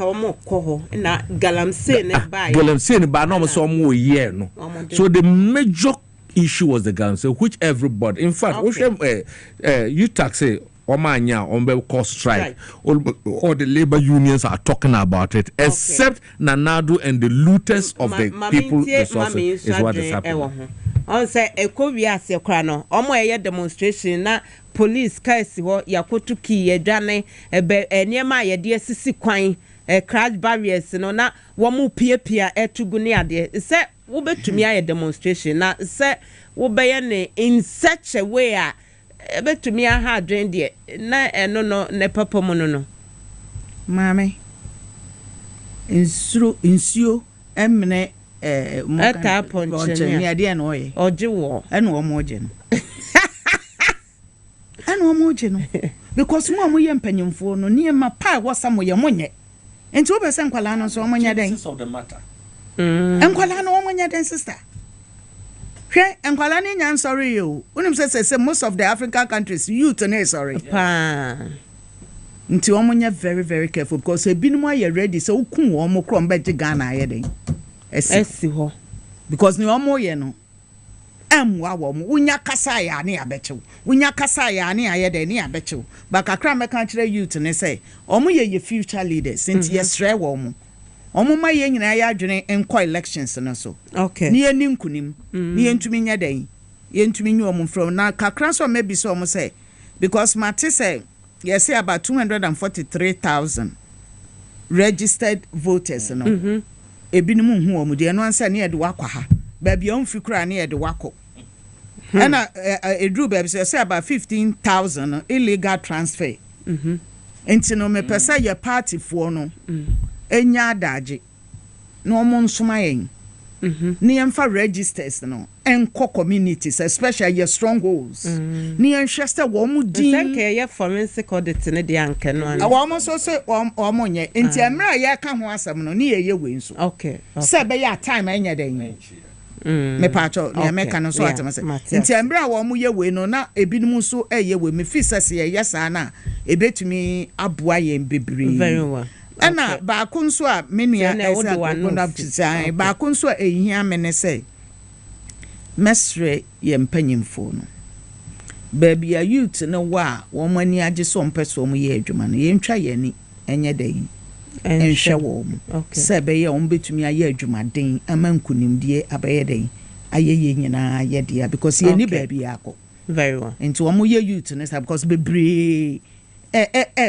Galamsey, but no some more year no. So the major issue was the Galamsey, which everybody, in fact, you taxi Omanya on cost strike, all the labor unions are talking about it, except Nanadu and the looters of the people resources is what is happening. On say Ekovia Sekrano, Omo demonstration na police case ho yakotu ki yedwane ebe enema ye de sisi kwan crash barriers no na wo mu piepia etugune ade say wo betumi aye demonstration na say wo be ne in such a way a betumi aha adwen de na eno no ne papa mu no mame insuro emne aka ponche ni ade na oye oje wo eno o moje no eno o moje no because mo ye mpanyimfo no ne ma pa wo samo ye monye enti obe se nkwala no so omonya den of the matter nkwala no omonya den sister hwe nkwala ni nyan sorry you unim say most of the African countries youth na sorry pa nti omonya very very careful because ebinum are ready so ukun wo mo krom beje Ghana aye den esi ho because ni omo ye no emwa wo mo unya kasa ya ne abechew unya kasa ya ne aye den ne abechew ba kakra meka kire youth ne say omo ye future leaders nti ye sre wo mo omo ma ye nyina ya adwene enko elections no so okay ni eni nkunim ni entumi nya den ye ntumi nyu omo from na kakra so maybe so omo say because mate say yes say about 243,000 registered voters no ebinum hu omo de no ansa ne ye de wakwa ha ba bia on fikura ne ye de wako ana edru ba say about 15,000 illegal transfer enti no me pesa ye party for no enya adaje na omo nsoma yen ni yemfa registers no enko communities especially your strongholds ni yenhwese wo mu din senke ye forensic audit ne de anke no an wo mo so wo nye enti emra ye ka ho asem no ni ye we nso okay se be ya time enya den me pacho ya meka no so atemase enti emra wo mu ye we no na ebinum so ye we me fi sese ye yesa na ebetumi aboa ye bebre very well. Ana ba kunso a menua esa kokona pisa ba kunso a ehia mene se mesre ye mpanyimfo no baby a youth no wa wo mani age so mpeso mo ye adwuma no ye ntwa ye ni enye den enhwe wo mo se be ye on betumi aye adwuma den amankunimdie abaye den aye ye nyina aye dia because ye ni baby akọ very well into wo mo ye youth no because bebre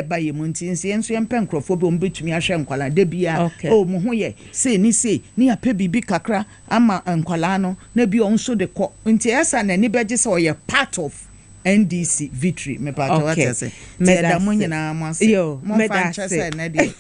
ba ye munti nsi enso yempen krofo be ombetumi ahwe nkwala de bia o mo ho ye se ni ape bibi kakra ama nkwala no na bi onso de ko nti esa na ni beje se o ye part of NDC victory me pa to what say me da mo nyina mo se mo fa nchese na de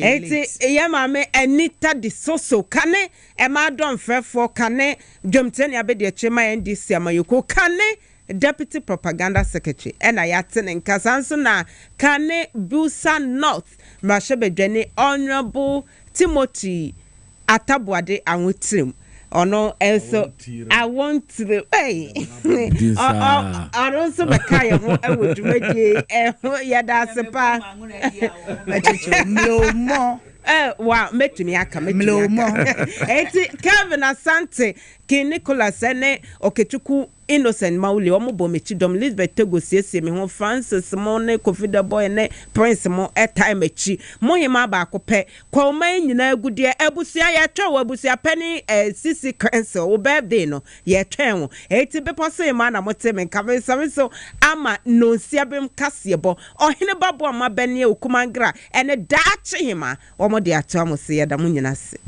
eti ya ma me Anita de soso kane e ma don frefo kane dwomtene abede chema NDC amayoko kane Deputy Propaganda Secretary and Ayatene Kasanso na Kane Busa North Mashebedwene Honorable Timothy Atabuade Anwutrim ono also I want to hey I also makaya ho ewodumedie yada sepa no more wow metumi aka eti Kevin Asante King Nicholas ene Okechukwu Innocent Mauli omo bomechi dom Lisbeth Tegosiesie me ho Francis Mone Kofida Boy ne Prince mo time echi mo hima ba akopɛ kwa man nyina agudie ebusia ya twa ebusia pani CC council wo birthday no ye twɛn wo eti Beposo Hemaa na moteme nkabe so ama no siabem kasebo ohene babo ama bene okumangra ene daache hima omo de ato amo se ya da mo nyina se